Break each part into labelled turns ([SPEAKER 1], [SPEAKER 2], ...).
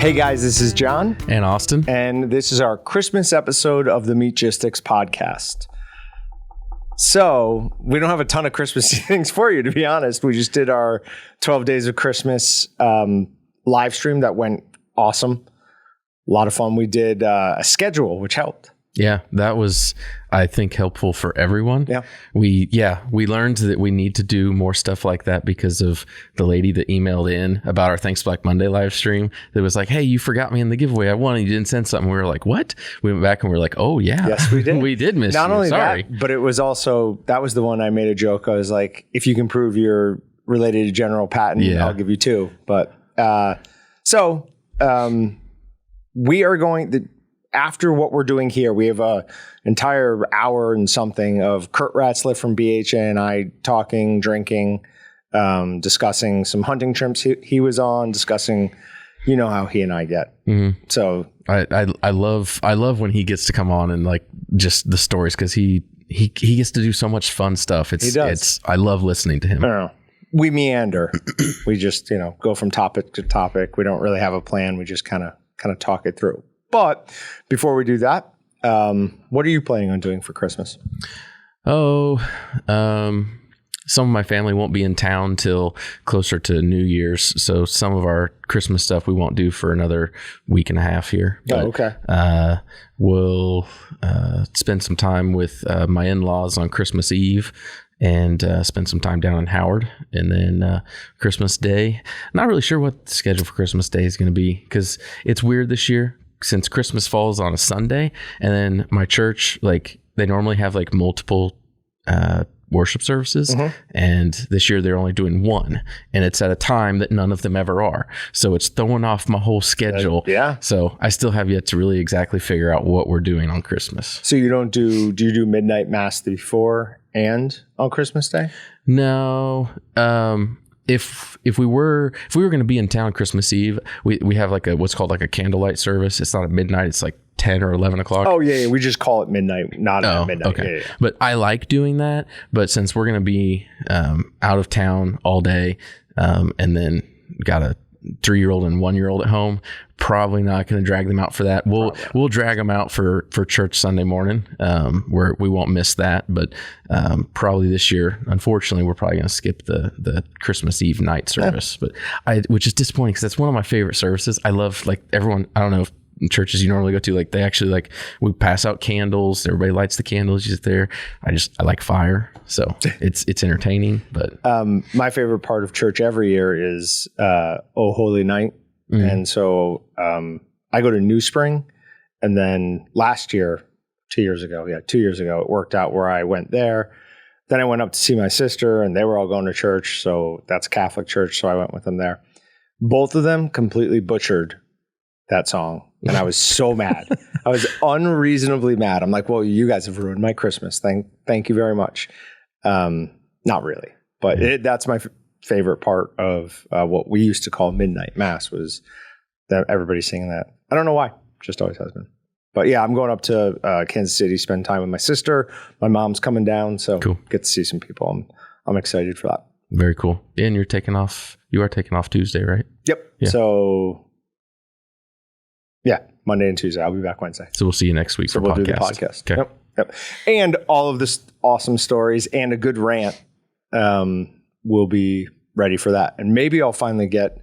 [SPEAKER 1] Hey guys, this is Jon
[SPEAKER 2] and Austin,
[SPEAKER 1] and this is our Christmas episode of the Meatgistics podcast. So we don't have a ton of Christmas things for you, to be honest. We just did our 12 Days of Christmas live stream that went awesome. A lot of fun. We did a schedule, which helped.
[SPEAKER 2] Yeah, that was, I think, helpful for everyone.
[SPEAKER 1] Yeah.
[SPEAKER 2] We learned that we need to do more stuff like that because of the lady that emailed in about our Thanks Black Monday live stream that was like, hey, you forgot me in the giveaway. I won and you didn't send something. We were like, what? We went back and we were like, oh, yeah.
[SPEAKER 1] Yes, we did.
[SPEAKER 2] We did miss
[SPEAKER 1] Not
[SPEAKER 2] you.
[SPEAKER 1] only
[SPEAKER 2] Sorry.
[SPEAKER 1] that, but it was also, that was the one I made a joke. I was like, if you can prove you're related to General Patton, I'll give you two. But we are going... After what we're doing here, we have an entire hour and something of Kurt Ratzlaff from BHA and I talking, drinking, discussing some hunting trips he was on, discussing, you know how he and I get. Mm-hmm. So
[SPEAKER 2] I love when he gets to come on and like just the stories because he gets to do so much fun stuff. He does. I love listening to him.
[SPEAKER 1] I don't know. We meander. We just go from topic to topic. We don't really have a plan. We just kind of talk it through. But before we do that, what are you planning on doing for Christmas?
[SPEAKER 2] Some of my family won't be in town till closer to New Year's. So some of our Christmas stuff we won't do for another week and a half here. But,
[SPEAKER 1] okay.
[SPEAKER 2] We'll spend some time with my in-laws on Christmas Eve and spend some time down in Howard. And then Christmas Day, not really sure what the schedule for Christmas Day is going to be because it's weird this year. Since Christmas falls on a Sunday, and then my church, like they normally have like multiple worship services, mm-hmm. and this year they're only doing one, and it's at a time that none of them ever are. So it's throwing off my whole schedule.
[SPEAKER 1] Yeah.
[SPEAKER 2] So I still have yet to really exactly figure out what we're doing on Christmas.
[SPEAKER 1] So you don't do you do midnight mass before and on Christmas Day?
[SPEAKER 2] No. If we were going to be in town Christmas Eve, we have like what's called like a candlelight service. It's not at midnight. It's like 10 or 11 o'clock.
[SPEAKER 1] Oh yeah. We just call it midnight, not at midnight.
[SPEAKER 2] Okay.
[SPEAKER 1] Yeah.
[SPEAKER 2] But I like doing that. But since we're going to be out of town all day, and then got a 3-year-old and 1-year-old at home, probably not going to drag them out for that. We'll drag them out for church Sunday morning, where we won't miss that. But probably this year, unfortunately, we're probably going to skip the Christmas Eve night service. Yeah. But which is disappointing because that's one of my favorite services. I love like everyone. I don't know if in churches you normally go to, like they actually like we pass out candles. Everybody lights the candles. You sit there. I like fire, so it's entertaining. But
[SPEAKER 1] my favorite part of church every year is Oh Holy Night. Mm-hmm. And so I go to New Spring, and then last year, 2 years ago, it worked out where I went there. Then I went up to see my sister, and they were all going to church. So that's Catholic church. So I went with them there. Both of them completely butchered that song. And I was so mad. I was unreasonably mad. I'm like, well, you guys have ruined my Christmas. Thank you very much. Not really, but that's my favorite part of what we used to call midnight mass was that everybody's singing that. I don't know why, just always has been. But yeah, I'm going up to Kansas City, spend time with my sister. My mom's coming down, so cool. Get to see some people. I'm excited for that.
[SPEAKER 2] Very cool. And you are taking off Tuesday, right?
[SPEAKER 1] Yep. Yeah. So yeah, Monday and Tuesday. I'll be back Wednesday.
[SPEAKER 2] So we'll see you next week.
[SPEAKER 1] So we'll do the podcast. Okay. Yep. And all of this awesome stories and a good rant will be ready for that. And maybe I'll finally get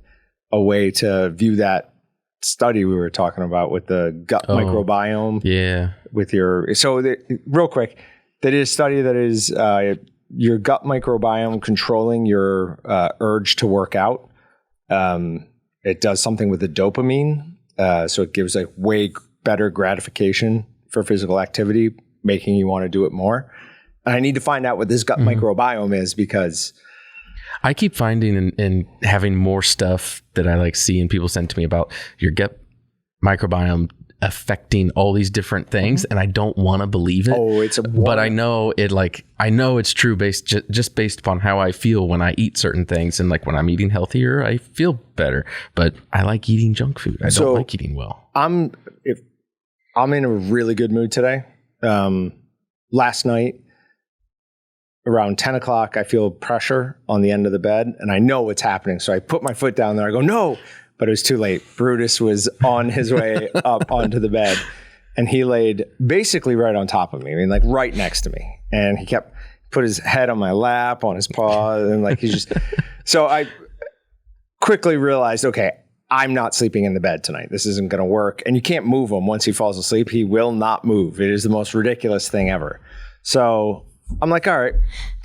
[SPEAKER 1] a way to view that study we were talking about with the gut microbiome.
[SPEAKER 2] Yeah.
[SPEAKER 1] Real quick, they did a study that is your gut microbiome controlling your urge to work out. It does something with the dopamine. So it gives like way better gratification for physical activity, making you want to do it more. And I need to find out what this gut microbiome is because
[SPEAKER 2] I keep finding and having more stuff that I like see and people send to me about your gut microbiome affecting all these different things, and I don't want to believe it. But I know it. Like I know it's true just based upon how I feel when I eat certain things, and like when I'm eating healthier, I feel better. But I like eating junk food. I don't like eating well.
[SPEAKER 1] I'm in a really good mood today. Last night, around 10 o'clock, I feel pressure on the end of the bed, and I know what's happening. So I put my foot down there. I go, no. but it was too late. Brutus was on his way up onto the bed, and he laid basically right on top of me. I mean, like right next to me. And he put his head on my lap, on his paw, and like he's just. So I quickly realized, okay, I'm not sleeping in the bed tonight. This isn't going to work. And you can't move him once he falls asleep. He will not move. It is the most ridiculous thing ever. So I'm like, all right,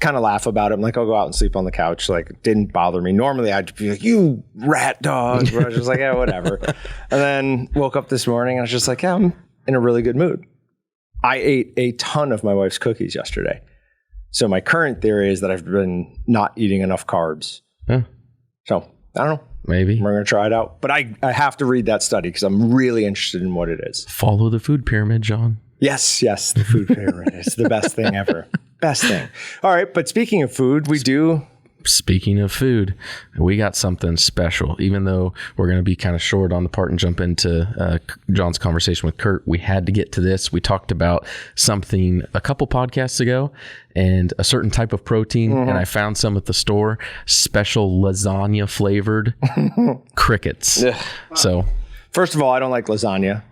[SPEAKER 1] kind of laugh about it. I'm like, I'll go out and sleep on the couch. Like, it didn't bother me. Normally, I'd be like, you rat dog. But I was just like, yeah, whatever. And then woke up this morning and I was just like, yeah, I'm in a really good mood. I ate a ton of my wife's cookies yesterday. So my current theory is that I've been not eating enough carbs.
[SPEAKER 2] Huh.
[SPEAKER 1] So I don't know.
[SPEAKER 2] Maybe.
[SPEAKER 1] We're going to try it out. But I have to read that study because I'm really interested in what it is.
[SPEAKER 2] Follow the food pyramid, Jon.
[SPEAKER 1] Yes, the food pyramid. It's the best thing ever. Best thing. All right, but speaking of food,
[SPEAKER 2] Speaking of food, we got something special. Even though we're going to be kind of short on the part and jump into Jon's conversation with Kurt, we had to get to this. We talked about something a couple podcasts ago and a certain type of protein, and I found some at the store, special lasagna flavored crickets. So,
[SPEAKER 1] first of all, I don't like lasagna.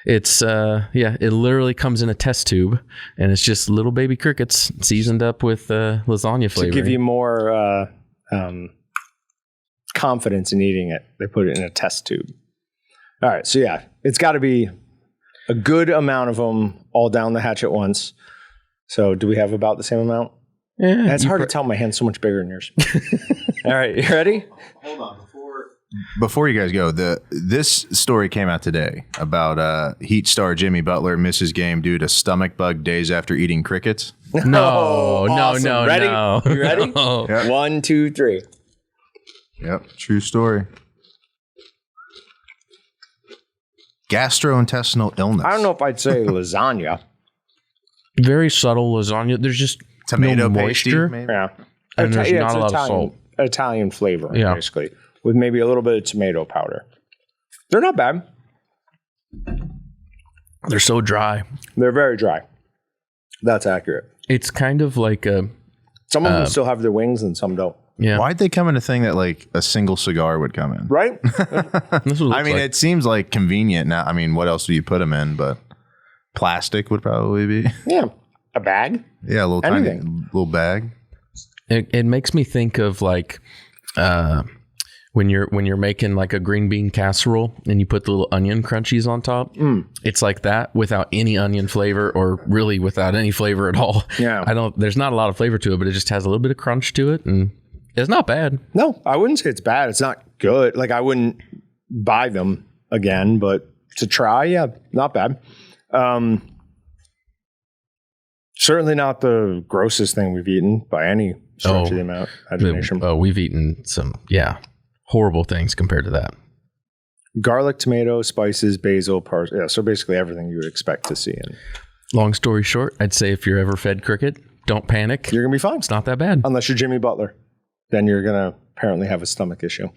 [SPEAKER 2] It's it literally comes in a test tube, and it's just little baby crickets seasoned up with lasagna flavor.
[SPEAKER 1] To give you more confidence in eating it, they put it in a test tube. All right, so yeah, it's got to be a good amount of them all down the hatch at once. So do we have about the same amount? Yeah, it's hard to tell. My hand's so much bigger than yours. All right, you ready?
[SPEAKER 3] Hold on. Before you guys go, this story came out today about Heat star Jimmy Butler misses game due to stomach bug days after eating crickets.
[SPEAKER 2] No.
[SPEAKER 1] Ready?
[SPEAKER 2] No.
[SPEAKER 1] You ready?
[SPEAKER 2] No.
[SPEAKER 3] Yep.
[SPEAKER 1] 1, 2, 3.
[SPEAKER 3] Yep, true story. Gastrointestinal illness.
[SPEAKER 1] I don't know if I'd say lasagna.
[SPEAKER 2] Very subtle lasagna. There's just
[SPEAKER 3] Tomato
[SPEAKER 2] no moisture.
[SPEAKER 3] pasty, maybe?
[SPEAKER 1] Yeah.
[SPEAKER 2] And there's not a lot of salt.
[SPEAKER 1] Italian flavor,
[SPEAKER 2] Yeah.
[SPEAKER 1] basically, with maybe a little bit of tomato powder. They're not bad.
[SPEAKER 2] They're so dry.
[SPEAKER 1] They're very dry. That's accurate.
[SPEAKER 2] It's kind of like a
[SPEAKER 1] Some of them still have their wings and some don't.
[SPEAKER 2] yeah.
[SPEAKER 3] Why'd they come in a thing that like a single cigar would come in?
[SPEAKER 1] Right?
[SPEAKER 2] This is what it
[SPEAKER 3] I
[SPEAKER 2] looks
[SPEAKER 3] mean,
[SPEAKER 2] like.
[SPEAKER 3] it seems like convenient now. I mean, what else do you put them in? But plastic would probably be.
[SPEAKER 1] Yeah. A bag?
[SPEAKER 3] Yeah, a little
[SPEAKER 1] Anything.
[SPEAKER 3] tiny little bag.
[SPEAKER 2] It makes me think of like when you're making like a green bean casserole and you put the little onion crunchies on top. It's like that without any onion flavor, or really without any flavor at all.
[SPEAKER 1] Yeah.
[SPEAKER 2] There's not a lot of flavor to it, but it just has a little bit of crunch to it, and it's not bad.
[SPEAKER 1] No, I wouldn't say it's bad. It's not good. Like, I wouldn't buy them again, but to try, yeah, not bad. Certainly not the grossest thing we've eaten by any stretch of the imagination.
[SPEAKER 2] We've eaten some, horrible things compared to that.
[SPEAKER 1] Garlic, tomato, spices, basil, parsley. Yeah, so basically everything you would expect to see. And
[SPEAKER 2] Long story short, I'd say if you're ever fed cricket, don't panic.
[SPEAKER 1] you're going to be fine.
[SPEAKER 2] It's not that bad.
[SPEAKER 1] Unless you're Jimmy Butler. Then you're going to apparently have a stomach issue.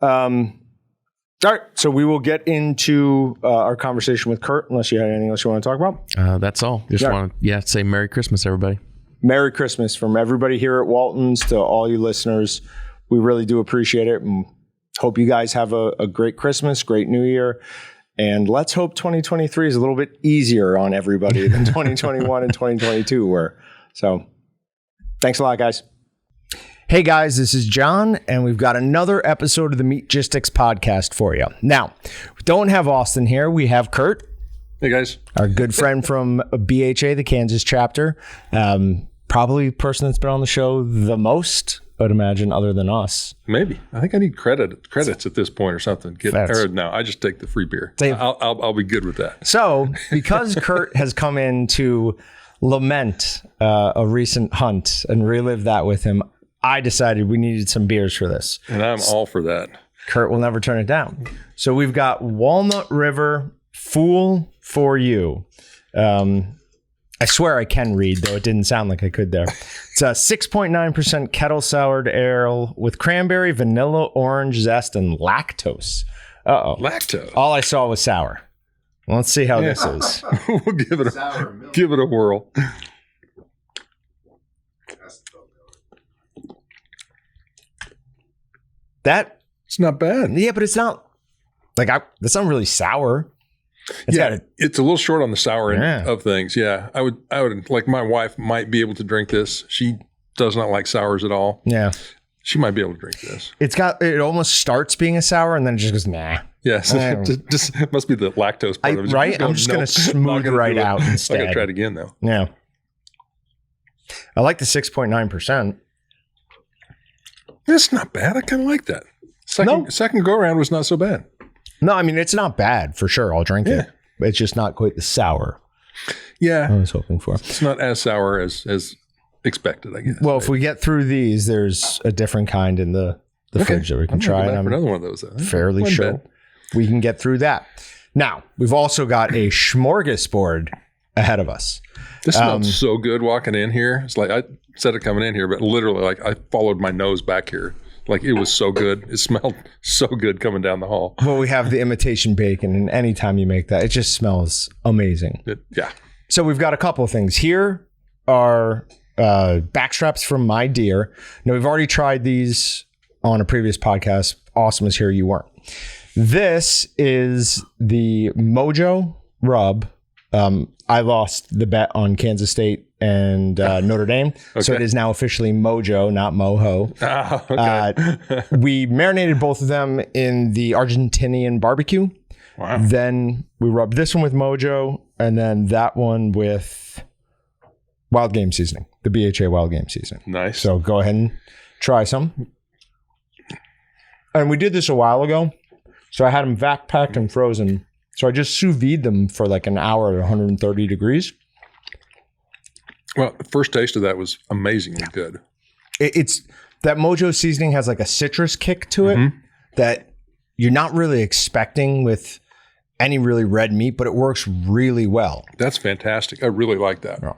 [SPEAKER 1] All right, so we will get into our conversation with Kurt, unless you had anything else you want to talk about.
[SPEAKER 2] That's all. Just want to say Merry Christmas, everybody.
[SPEAKER 1] Merry Christmas from everybody here at Walton's to all you listeners. We really do appreciate it, and hope you guys have a great Christmas, great New Year, and let's hope 2023 is a little bit easier on everybody than 2021 and 2022 were. So thanks a lot, guys. Hey guys, this is Jon, and we've got another episode of the Meatgistics podcast for you. Now, we don't have Austin here. We have Kurt.
[SPEAKER 4] Hey guys.
[SPEAKER 1] Our good friend from BHA, the Kansas chapter. Probably the person that's been on the show the most, I would imagine, other than us.
[SPEAKER 4] Maybe. I think I need credits at this point or something. No, I just take the free beer. I'll be good with that.
[SPEAKER 1] So, because Kurt has come in to lament a recent hunt and relive that with him, I decided we needed some beers for this.
[SPEAKER 4] And I'm all for that.
[SPEAKER 1] Kurt will never turn it down. So we've got Walnut River Fool for You. I swear I can read, though it didn't sound like I could there. It's a 6.9% kettle soured ale with cranberry, vanilla, orange zest, and lactose. Uh-oh.
[SPEAKER 4] Lactose.
[SPEAKER 1] All I saw was sour. Let's see how this is.
[SPEAKER 4] We'll give it a whirl.
[SPEAKER 1] That
[SPEAKER 4] It's not bad.
[SPEAKER 1] Yeah, but it's not Like that's not really sour.
[SPEAKER 4] It's a little short on the sour end of things. Yeah, I would like my wife might be able to drink this. She does not like sours at all.
[SPEAKER 1] Yeah,
[SPEAKER 4] she might be able to drink this.
[SPEAKER 1] It almost starts being a sour and then it just goes nah.
[SPEAKER 4] Yes, it must be the lactose part of it.
[SPEAKER 1] Right, I'm just going to smooth right out instead.
[SPEAKER 4] I got to try it again though.
[SPEAKER 1] Yeah, I like the 6.9%.
[SPEAKER 4] That's not bad. I kind of like that. Second go around was not so bad.
[SPEAKER 1] No, I mean, it's not bad for sure. I'll drink it. It's just not quite the sour.
[SPEAKER 4] Yeah.
[SPEAKER 1] I was hoping for.
[SPEAKER 4] It's not as sour as expected, I guess.
[SPEAKER 1] Well, if we get through these, there's a different kind in the fridge that we can try.
[SPEAKER 4] I'm another one of those.
[SPEAKER 1] Fairly sure we can get through that. Now, we've also got a smorgasbord ahead of us.
[SPEAKER 4] This smelled so good walking in here. It's like I said it coming in here, but literally like I followed my nose back here. Like it was so good. It smelled so good coming down the hall.
[SPEAKER 1] Well, we have the imitation bacon, and anytime you make that, it just smells amazing.
[SPEAKER 4] Yeah.
[SPEAKER 1] So we've got a couple of things. Here are backstraps from my deer. Now, we've already tried these on a previous podcast. Awesome is here. You weren't. This is the Mojo rub. I lost the bet on Kansas State and Notre Dame. Okay. So it is now officially Mojo, not Moho.
[SPEAKER 4] Oh, okay.
[SPEAKER 1] We marinated both of them in the Argentinian barbecue.
[SPEAKER 4] Wow.
[SPEAKER 1] Then we rubbed this one with Mojo and then that one with Wild Game Seasoning, the BHA Wild Game Seasoning.
[SPEAKER 4] Nice.
[SPEAKER 1] So go ahead and try some. And we did this a while ago. So I had them vac packed and frozen. So I just sous vide them for like an hour at 130 degrees.
[SPEAKER 4] Well, the first taste of that was amazingly good.
[SPEAKER 1] It's that Mojo seasoning has like a citrus kick to it that you're not really expecting with any really red meat, but it works really well.
[SPEAKER 4] That's fantastic. I really like that.
[SPEAKER 1] Oh.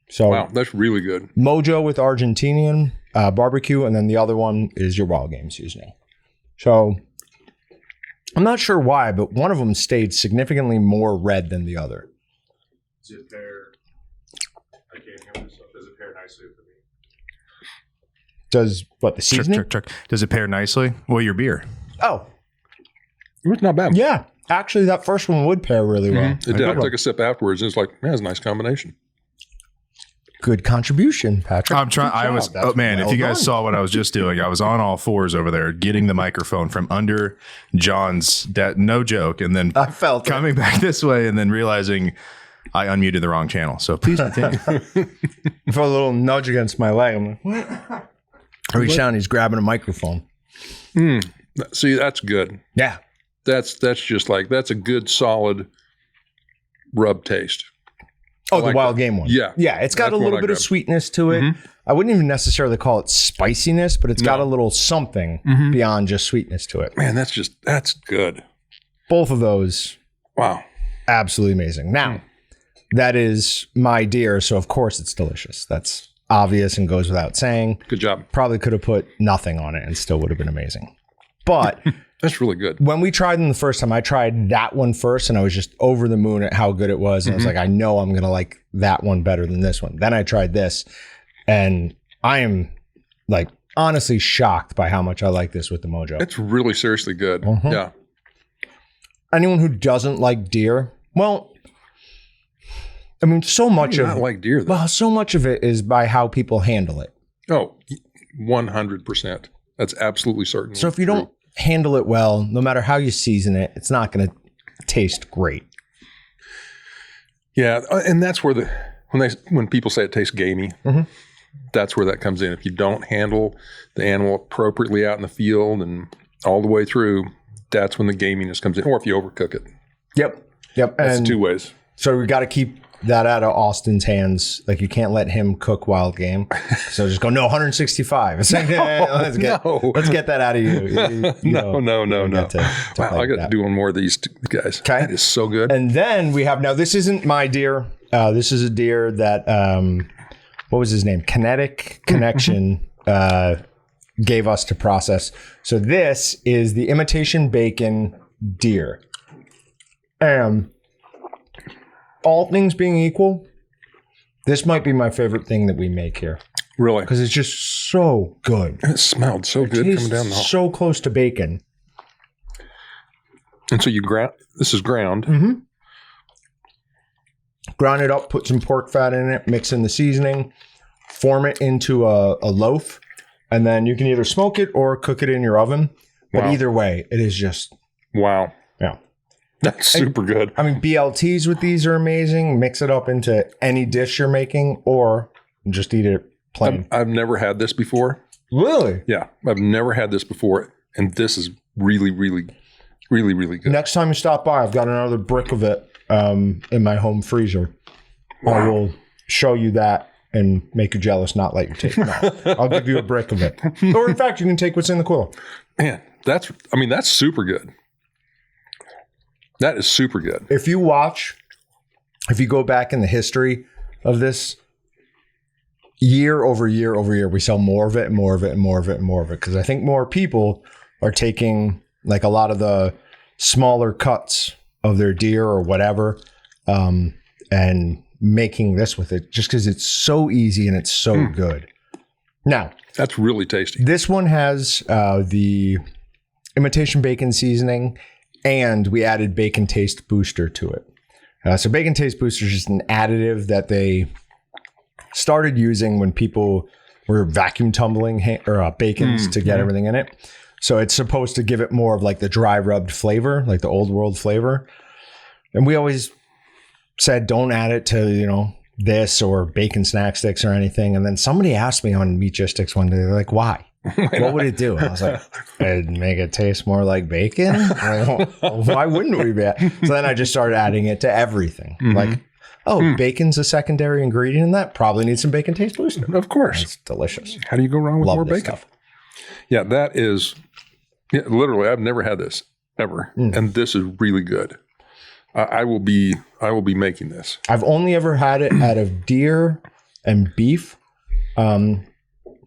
[SPEAKER 1] So
[SPEAKER 4] wow, that's really good.
[SPEAKER 1] Mojo with Argentinian barbecue, and then the other one is your Wild Game Seasoning. So I'm not sure why, but one of them stayed significantly more red than the other.
[SPEAKER 5] Does it pair? I can't hear myself. Does it pair nicely with the meat?
[SPEAKER 1] Does what, the seasoning?
[SPEAKER 3] Trick. Does it pair nicely? Well, your beer.
[SPEAKER 1] Oh,
[SPEAKER 4] It was not bad.
[SPEAKER 1] yeah. Actually, that first one would pair really well.
[SPEAKER 4] It did. I took a sip afterwards, and it's like, man, it's a nice combination.
[SPEAKER 1] Good contribution, Patrick.
[SPEAKER 3] I'm trying. I was. Oh man, if you guys saw what I was just doing, I was on all fours over there, getting the microphone from under John's. No joke. And then
[SPEAKER 1] I felt
[SPEAKER 3] coming back this way, and then realizing I unmuted the wrong channel. So please continue.
[SPEAKER 1] I felt a little nudge against my leg. I'm like, what? I reached down. He's grabbing a microphone.
[SPEAKER 4] See, that's good.
[SPEAKER 1] Yeah.
[SPEAKER 4] That's just like, that's a good, solid rub taste.
[SPEAKER 1] Oh, the Wild Game one.
[SPEAKER 4] Yeah.
[SPEAKER 1] Yeah, it's got a little bit of sweetness to it. I wouldn't even necessarily call it spiciness, but it's got a little something beyond just sweetness to it.
[SPEAKER 4] Man, that's good.
[SPEAKER 1] Both of those.
[SPEAKER 4] Wow.
[SPEAKER 1] Absolutely amazing. Now, that is my deer, so of course it's delicious. That's obvious and goes without saying.
[SPEAKER 4] Good job.
[SPEAKER 1] Probably could have put nothing on it and still would have been amazing. But
[SPEAKER 4] that's really good.
[SPEAKER 1] When we tried them the first time, I tried that one first and I was just over the moon at how good it was. And I was like, I know I'm going to like that one better than this one. Then I tried this and I am like honestly shocked by how much I like this with the Mojo.
[SPEAKER 4] It's really seriously good. Yeah.
[SPEAKER 1] Anyone who doesn't like deer, well, I mean, so much of
[SPEAKER 4] not like deer, though.
[SPEAKER 1] Well, so much of it is by how people handle it.
[SPEAKER 4] Oh, 100%. That's absolutely certain.
[SPEAKER 1] So if you don't handle it well, no matter how you season it, it's not going to taste great.
[SPEAKER 4] Yeah, and that's where when people say it tastes gamey, that's where that comes in. If you don't handle the animal appropriately out in the field and all the way through, that's when the gaminess comes in. Or if you overcook it.
[SPEAKER 1] Yep.
[SPEAKER 4] That's
[SPEAKER 1] and
[SPEAKER 4] two ways.
[SPEAKER 1] So we got to keep that out of Austin's hands. Like you can't let him cook wild game. So just go, no, 165. It's like, let's get that out of you.
[SPEAKER 4] No.
[SPEAKER 1] Wow,
[SPEAKER 4] I got to do one more of these guys.
[SPEAKER 1] Okay.
[SPEAKER 4] That is so good.
[SPEAKER 1] And then we have, now this isn't my deer. This is a deer that, what was his name? Kinetic Connection gave us to process. So this is the imitation bacon deer. All things being equal, this might be my favorite thing that we make here.
[SPEAKER 4] Really?
[SPEAKER 1] Because it's just so good.
[SPEAKER 4] It smelled so good coming down the hall.
[SPEAKER 1] So close to bacon.
[SPEAKER 4] And so you ground. This is ground.
[SPEAKER 1] Mm-hmm. Ground it up, put some pork fat in it, mix in the seasoning, form it into a loaf, and then you can either smoke it or cook it in your oven. But either way, it is just...
[SPEAKER 4] Wow.
[SPEAKER 1] Yeah.
[SPEAKER 4] That's super good.
[SPEAKER 1] I mean, BLTs with these are amazing. Mix it up into any dish you're making or just eat it plain.
[SPEAKER 4] I've never had this before.
[SPEAKER 1] Really?
[SPEAKER 4] Yeah. I've never had this before. And this is really, really, really, really good.
[SPEAKER 1] Next time you stop by, I've got another brick of it in my home freezer. Wow. I will show you that and make you jealous, not let you take it. No, I'll give you a brick of it. Or in fact, you can take what's in the Quail.
[SPEAKER 4] Man, that's super good. That is super good.
[SPEAKER 1] If you go back in the history of this, year over year over year, we sell more of it and more of it and more of it and more of it. Because I think more people are taking like a lot of the smaller cuts of their deer or whatever and making this with it just because it's so easy and it's so good. Now,
[SPEAKER 4] that's really tasty.
[SPEAKER 1] This one has the imitation bacon seasoning, and we added bacon taste booster to it. So bacon taste booster is just an additive that they started using when people were vacuum tumbling bacons to get everything in it. So it's supposed to give it more of like the dry rubbed flavor, like the old world flavor. And we always said, don't add it to, this or bacon snack sticks or anything. And then somebody asked me on Meatgistics one day, they're like, why? What would it do? I was like, it'd make it taste more like bacon. Like, why wouldn't we be? So then I just started adding it to everything. Like, bacon's a secondary ingredient in that. Probably needs some bacon taste booster.
[SPEAKER 4] Of course.
[SPEAKER 1] It's delicious.
[SPEAKER 4] How do you go wrong with
[SPEAKER 1] Love
[SPEAKER 4] more
[SPEAKER 1] this
[SPEAKER 4] bacon?
[SPEAKER 1] stuff.
[SPEAKER 4] Yeah, that is literally, I've never had this ever. And this is really good. I will be making this. I've
[SPEAKER 1] only ever had it out of deer and beef.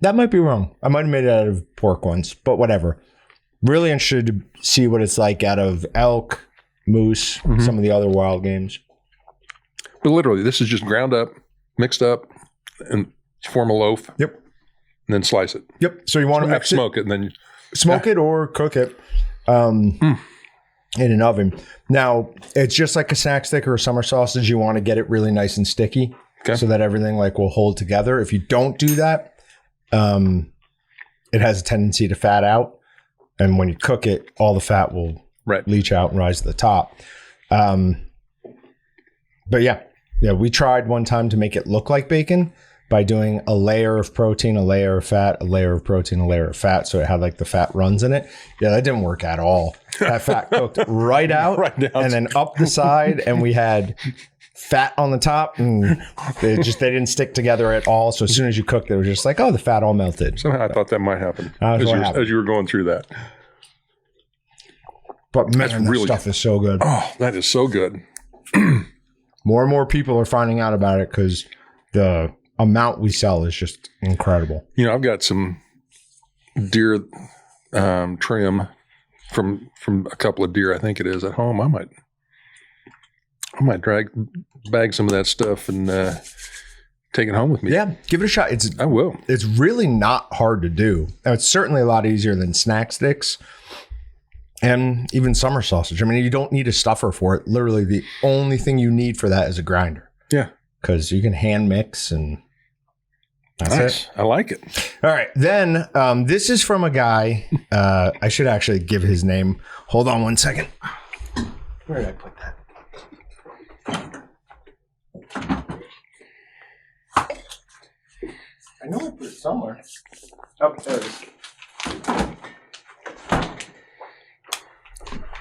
[SPEAKER 1] That might be wrong. I might have made it out of pork once, but whatever. Really interested to see what it's like out of elk, moose, some of the other wild games.
[SPEAKER 4] But literally, this is just ground up, mixed up, and form a loaf.
[SPEAKER 1] Yep.
[SPEAKER 4] And then slice it.
[SPEAKER 1] Yep. So you want to
[SPEAKER 4] smoke it, and then
[SPEAKER 1] smoke it or cook it in an oven. Now, it's just like a snack stick or a summer sausage. You want to get it really nice and sticky so that everything will hold together. If you don't do that, it has a tendency to fat out. And when you cook it, all the fat will leach out and rise to the top. But yeah, we tried one time to make it look like bacon by doing a layer of protein, a layer of fat, a layer of protein, a layer of fat. So it had like the fat runs in it. Yeah, that didn't work at all. That fat cooked right out and then up the side. And we had fat on the top and they didn't stick together at all. So as soon as you cooked, it was just like, the fat all melted.
[SPEAKER 4] Somehow I thought that might happen as you were going through that.
[SPEAKER 1] But man, that stuff is so good.
[SPEAKER 4] Oh, that is so good.
[SPEAKER 1] More and more people are finding out about it because the amount we sell is just incredible.
[SPEAKER 4] I've got some deer trim from a couple of deer, I think it is, at home. I might bag some of that stuff and take it home with me.
[SPEAKER 1] Yeah, give it a shot.
[SPEAKER 4] I will.
[SPEAKER 1] It's really not hard to do. Now, it's certainly a lot easier than snack sticks and even summer sausage. I mean, you don't need a stuffer for it. Literally, the only thing you need for that is a grinder.
[SPEAKER 4] Yeah.
[SPEAKER 1] Because you can hand mix and that's it.
[SPEAKER 4] I like it.
[SPEAKER 1] All right. Then this is from a guy. I should actually give his name. Hold on one second. Where did I put that? I know I put it somewhere. Oh, there it is.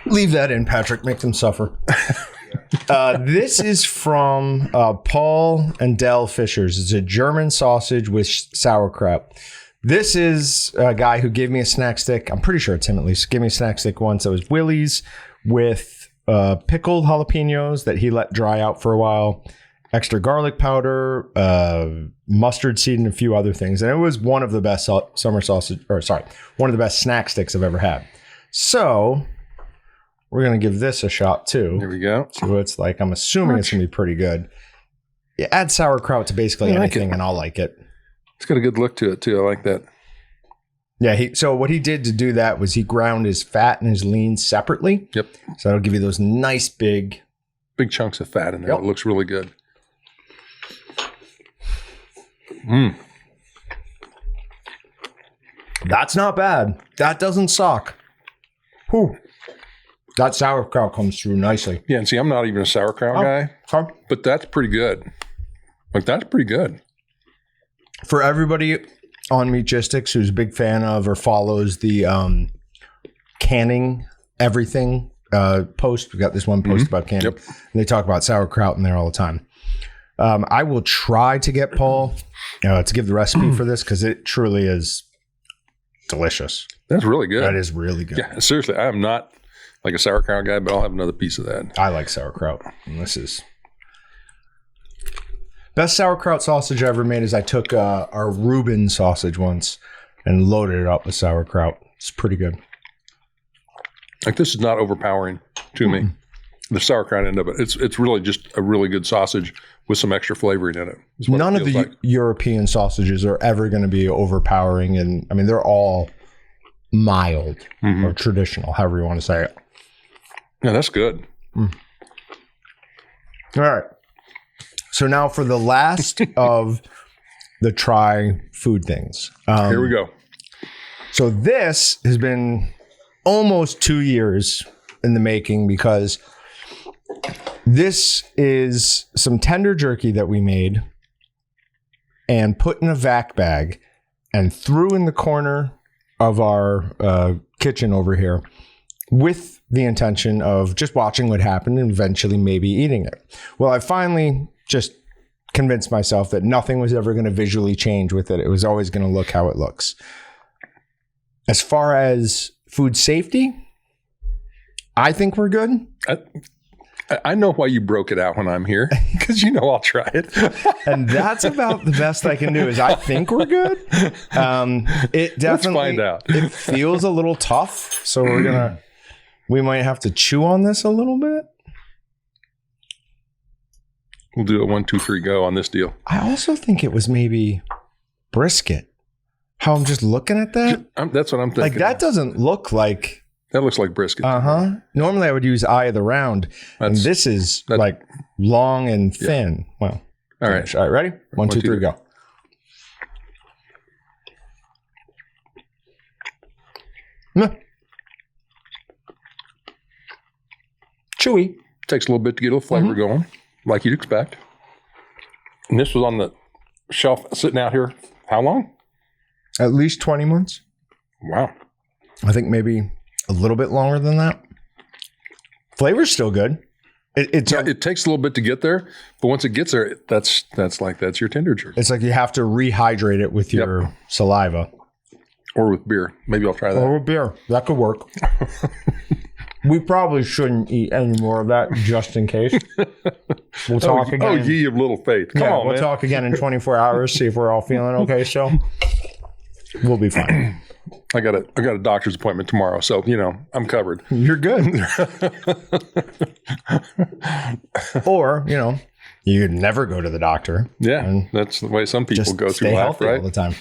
[SPEAKER 1] Leave that in, Patrick. Make them suffer. This is from Paul and Del Fishers. It's a German sausage with sauerkraut. This is a guy who gave me a snack stick. I'm pretty sure it's him at least. Gave me a snack stick once. It was Willie's with pickled jalapenos that he let dry out for a while, extra garlic powder, mustard seed, and a few other things. And it was one of the best one of the best snack sticks I've ever had. So we're going to give this a shot too.
[SPEAKER 4] There we go.
[SPEAKER 1] See what it's like. I'm assuming it's going to be pretty good. You add sauerkraut to basically anything and I'll like it.
[SPEAKER 4] It's got a good look to it too. I like that.
[SPEAKER 1] Yeah. So what he did to do that was he ground his fat and his lean separately.
[SPEAKER 4] Yep.
[SPEAKER 1] So that'll give you those nice big
[SPEAKER 4] chunks of fat in there.
[SPEAKER 1] Yep.
[SPEAKER 4] It looks really good.
[SPEAKER 1] That's not bad. That doesn't suck. Whew. That sauerkraut comes through nicely.
[SPEAKER 4] Yeah, and see, I'm not even a sauerkraut guy,
[SPEAKER 1] Okay.
[SPEAKER 4] but that's pretty good. Like, that's pretty good.
[SPEAKER 1] For everybody on Meatgistics who's a big fan of or follows the canning everything post, we got this one post about canning.
[SPEAKER 4] Yep.
[SPEAKER 1] And they talk about sauerkraut in there all the time. I will try to get Paul to give the recipe for this because it truly is delicious.
[SPEAKER 4] That's really good.
[SPEAKER 1] That is really good.
[SPEAKER 4] Yeah, seriously, I am not like a sauerkraut guy, but I'll have another piece of that.
[SPEAKER 1] I like sauerkraut. And this is best sauerkraut sausage I ever made. Is I took our Reuben sausage once and loaded it up with sauerkraut. It's pretty good.
[SPEAKER 4] Like, this is not overpowering to me. The sauerkraut end of it. It's really just a really good sausage with some extra flavoring in it. is what
[SPEAKER 1] None
[SPEAKER 4] it
[SPEAKER 1] of the
[SPEAKER 4] feels like.
[SPEAKER 1] European sausages are ever going to be overpowering, and I mean they're all mild or traditional, however you want to say it.
[SPEAKER 4] Yeah, that's good.
[SPEAKER 1] All right. So now for the last of the try food things.
[SPEAKER 4] Here we go.
[SPEAKER 1] So this has been almost 2 years in the making because this is some tender jerky that we made and put in a vac bag and threw in the corner of our kitchen over here with the intention of just watching what happened and eventually maybe eating it. Well, I finally just convinced myself that nothing was ever going to visually change with it. It was always going to look how it looks. As far as food safety, I think we're good.
[SPEAKER 4] I know why you broke it out when I'm here, because you know I'll try it.
[SPEAKER 1] And that's about the best I can do is I think we're good. It definitely,
[SPEAKER 4] Let's find out.
[SPEAKER 1] It feels a little tough. So we might have to chew on this a little bit.
[SPEAKER 4] We'll do a 1, 2, 3, go on this deal.
[SPEAKER 1] I also think it was maybe brisket. How I'm just looking at that.
[SPEAKER 4] That's what I'm thinking.
[SPEAKER 1] Like that doesn't look like.
[SPEAKER 4] That looks like brisket.
[SPEAKER 1] Normally I would use eye of the round. And this is like long and thin. Yeah. Well,
[SPEAKER 4] all right.
[SPEAKER 1] All right, ready? 1, 2, 3, go. Chewy.
[SPEAKER 4] Takes a little bit to get a little flavor going, like you'd expect. And this was on the shelf sitting out here. How long?
[SPEAKER 1] At least 20 months.
[SPEAKER 4] Wow.
[SPEAKER 1] I think maybe a little bit longer than that. Flavor's still good.
[SPEAKER 4] It takes a little bit to get there, but once it gets there, that's your tender jerky.
[SPEAKER 1] It's like you have to rehydrate it with your saliva.
[SPEAKER 4] Or with beer. Maybe I'll try that.
[SPEAKER 1] Or with beer. That could work. We probably shouldn't eat any more of that just in case. We'll talk again.
[SPEAKER 4] Oh, ye of little faith. Come on,
[SPEAKER 1] we'll
[SPEAKER 4] man.
[SPEAKER 1] talk again in 24 hours, see if we're all feeling okay still. We'll be fine.
[SPEAKER 4] I got a doctor's appointment tomorrow, so I'm covered.
[SPEAKER 1] You're good. Or, you could never go to the doctor.
[SPEAKER 4] Yeah, that's the way some people
[SPEAKER 1] Just
[SPEAKER 4] go
[SPEAKER 1] stay
[SPEAKER 4] through life,
[SPEAKER 1] healthy
[SPEAKER 4] right?
[SPEAKER 1] all the time.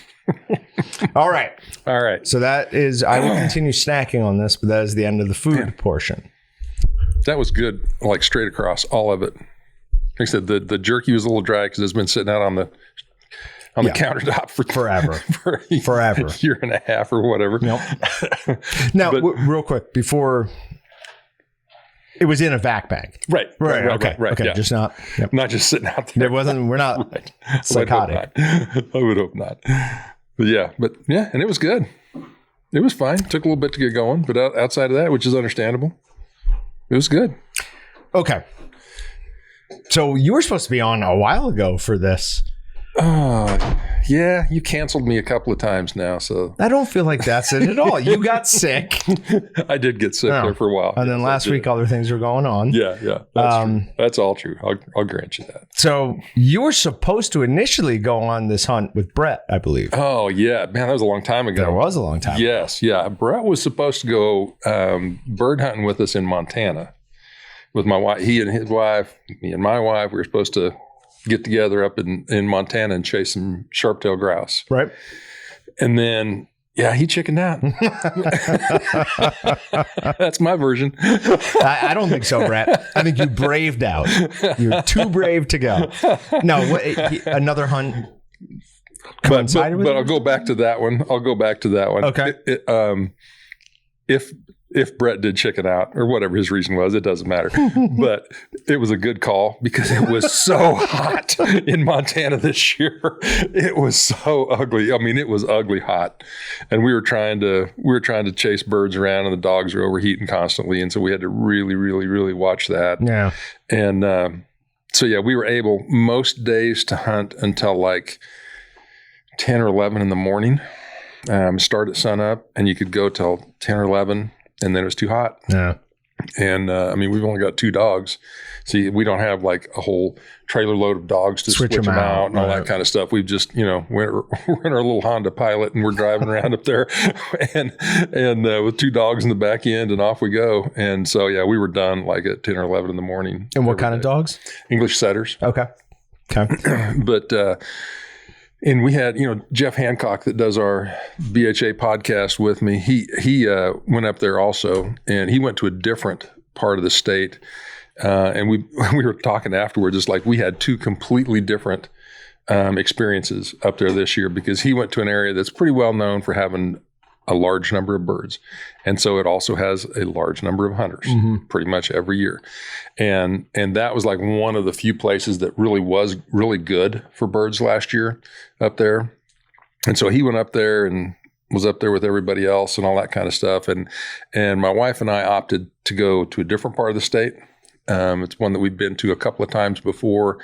[SPEAKER 1] All right.
[SPEAKER 4] All right.
[SPEAKER 1] So that is, I will continue snacking on this, but that is the end of the food portion.
[SPEAKER 4] That was good, like straight across, all of it. Like I said, the jerky was a little dry because it's been sitting out on the countertop for
[SPEAKER 1] Forever.
[SPEAKER 4] for
[SPEAKER 1] Forever.
[SPEAKER 4] a year and a half or whatever.
[SPEAKER 1] Nope. Now, real quick, before it was in a vac bag.
[SPEAKER 4] Right.
[SPEAKER 1] Okay.
[SPEAKER 4] Yeah.
[SPEAKER 1] Just not. Yep.
[SPEAKER 4] Not just sitting out there.
[SPEAKER 1] We're not psychotic.
[SPEAKER 4] I would hope not. But and it was good. It was fine. Took a little bit to get going, but outside of that, which is understandable, it was good.
[SPEAKER 1] Okay. So you were supposed to be on a while ago for this.
[SPEAKER 4] Yeah, you canceled me a couple of times now, so
[SPEAKER 1] I don't feel like that's it at all. You got sick.
[SPEAKER 4] I did get sick there for a while.
[SPEAKER 1] And then last week, other things were going on.
[SPEAKER 4] Yeah. That's true. That's all true. I'll grant you that.
[SPEAKER 1] So you were supposed to initially go on this hunt with Brett, I believe.
[SPEAKER 4] Oh, yeah. Man, that was a long time ago.
[SPEAKER 1] That was a long time.
[SPEAKER 4] Yes. Yeah. Brett was supposed to go bird hunting with us in Montana with my wife. He and his wife, me and my wife, we were supposed to get together up in Montana and chase some sharp-tailed grouse.
[SPEAKER 1] Right.
[SPEAKER 4] And then, Yeah, he chickened out. That's my version.
[SPEAKER 1] I don't think so, Brett. I think you braved out. You're too brave to go. No, another hunt
[SPEAKER 4] But I'll go back to that one.
[SPEAKER 1] Okay.
[SPEAKER 4] If Brett did chicken out or whatever his reason was, it doesn't matter. But it was a good call because it was so hot in Montana this year. It was so ugly. I mean, it was ugly hot, and we were trying to chase birds around, and the dogs were overheating constantly, and so we had to really, really, really watch that.
[SPEAKER 1] Yeah.
[SPEAKER 4] And so yeah, we were able most days to hunt until like 10 or 11 in the morning. Start at sun up, and you could go till 10 or 11. And then it was too hot.
[SPEAKER 1] Yeah.
[SPEAKER 4] And I mean, we've only got 2 dogs. See, we don't have like a whole trailer load of dogs to switch them out and all that kind of stuff. We've just, we're in our little Honda Pilot and we're driving around up there and with 2 dogs in the back end and off we go. And so, yeah, we were done like at 10 or 11 in the morning.
[SPEAKER 1] And what kind of dogs?
[SPEAKER 4] English setters.
[SPEAKER 1] Okay.
[SPEAKER 4] But, and we had, Jeff Hancock that does our BHA podcast with me. He went up there also, and he went to a different part of the state. And we were talking afterwards. It's like we had 2 completely different experiences up there this year because he went to an area that's pretty well known for having a large number of birds. And so it also has a large number of hunters pretty much every year. And that was like one of the few places that really was really good for birds last year up there. And so he went up there and was up there with everybody else and all that kind of stuff. And my wife and I opted to go to a different part of the state. It's one that we've been to a couple of times before.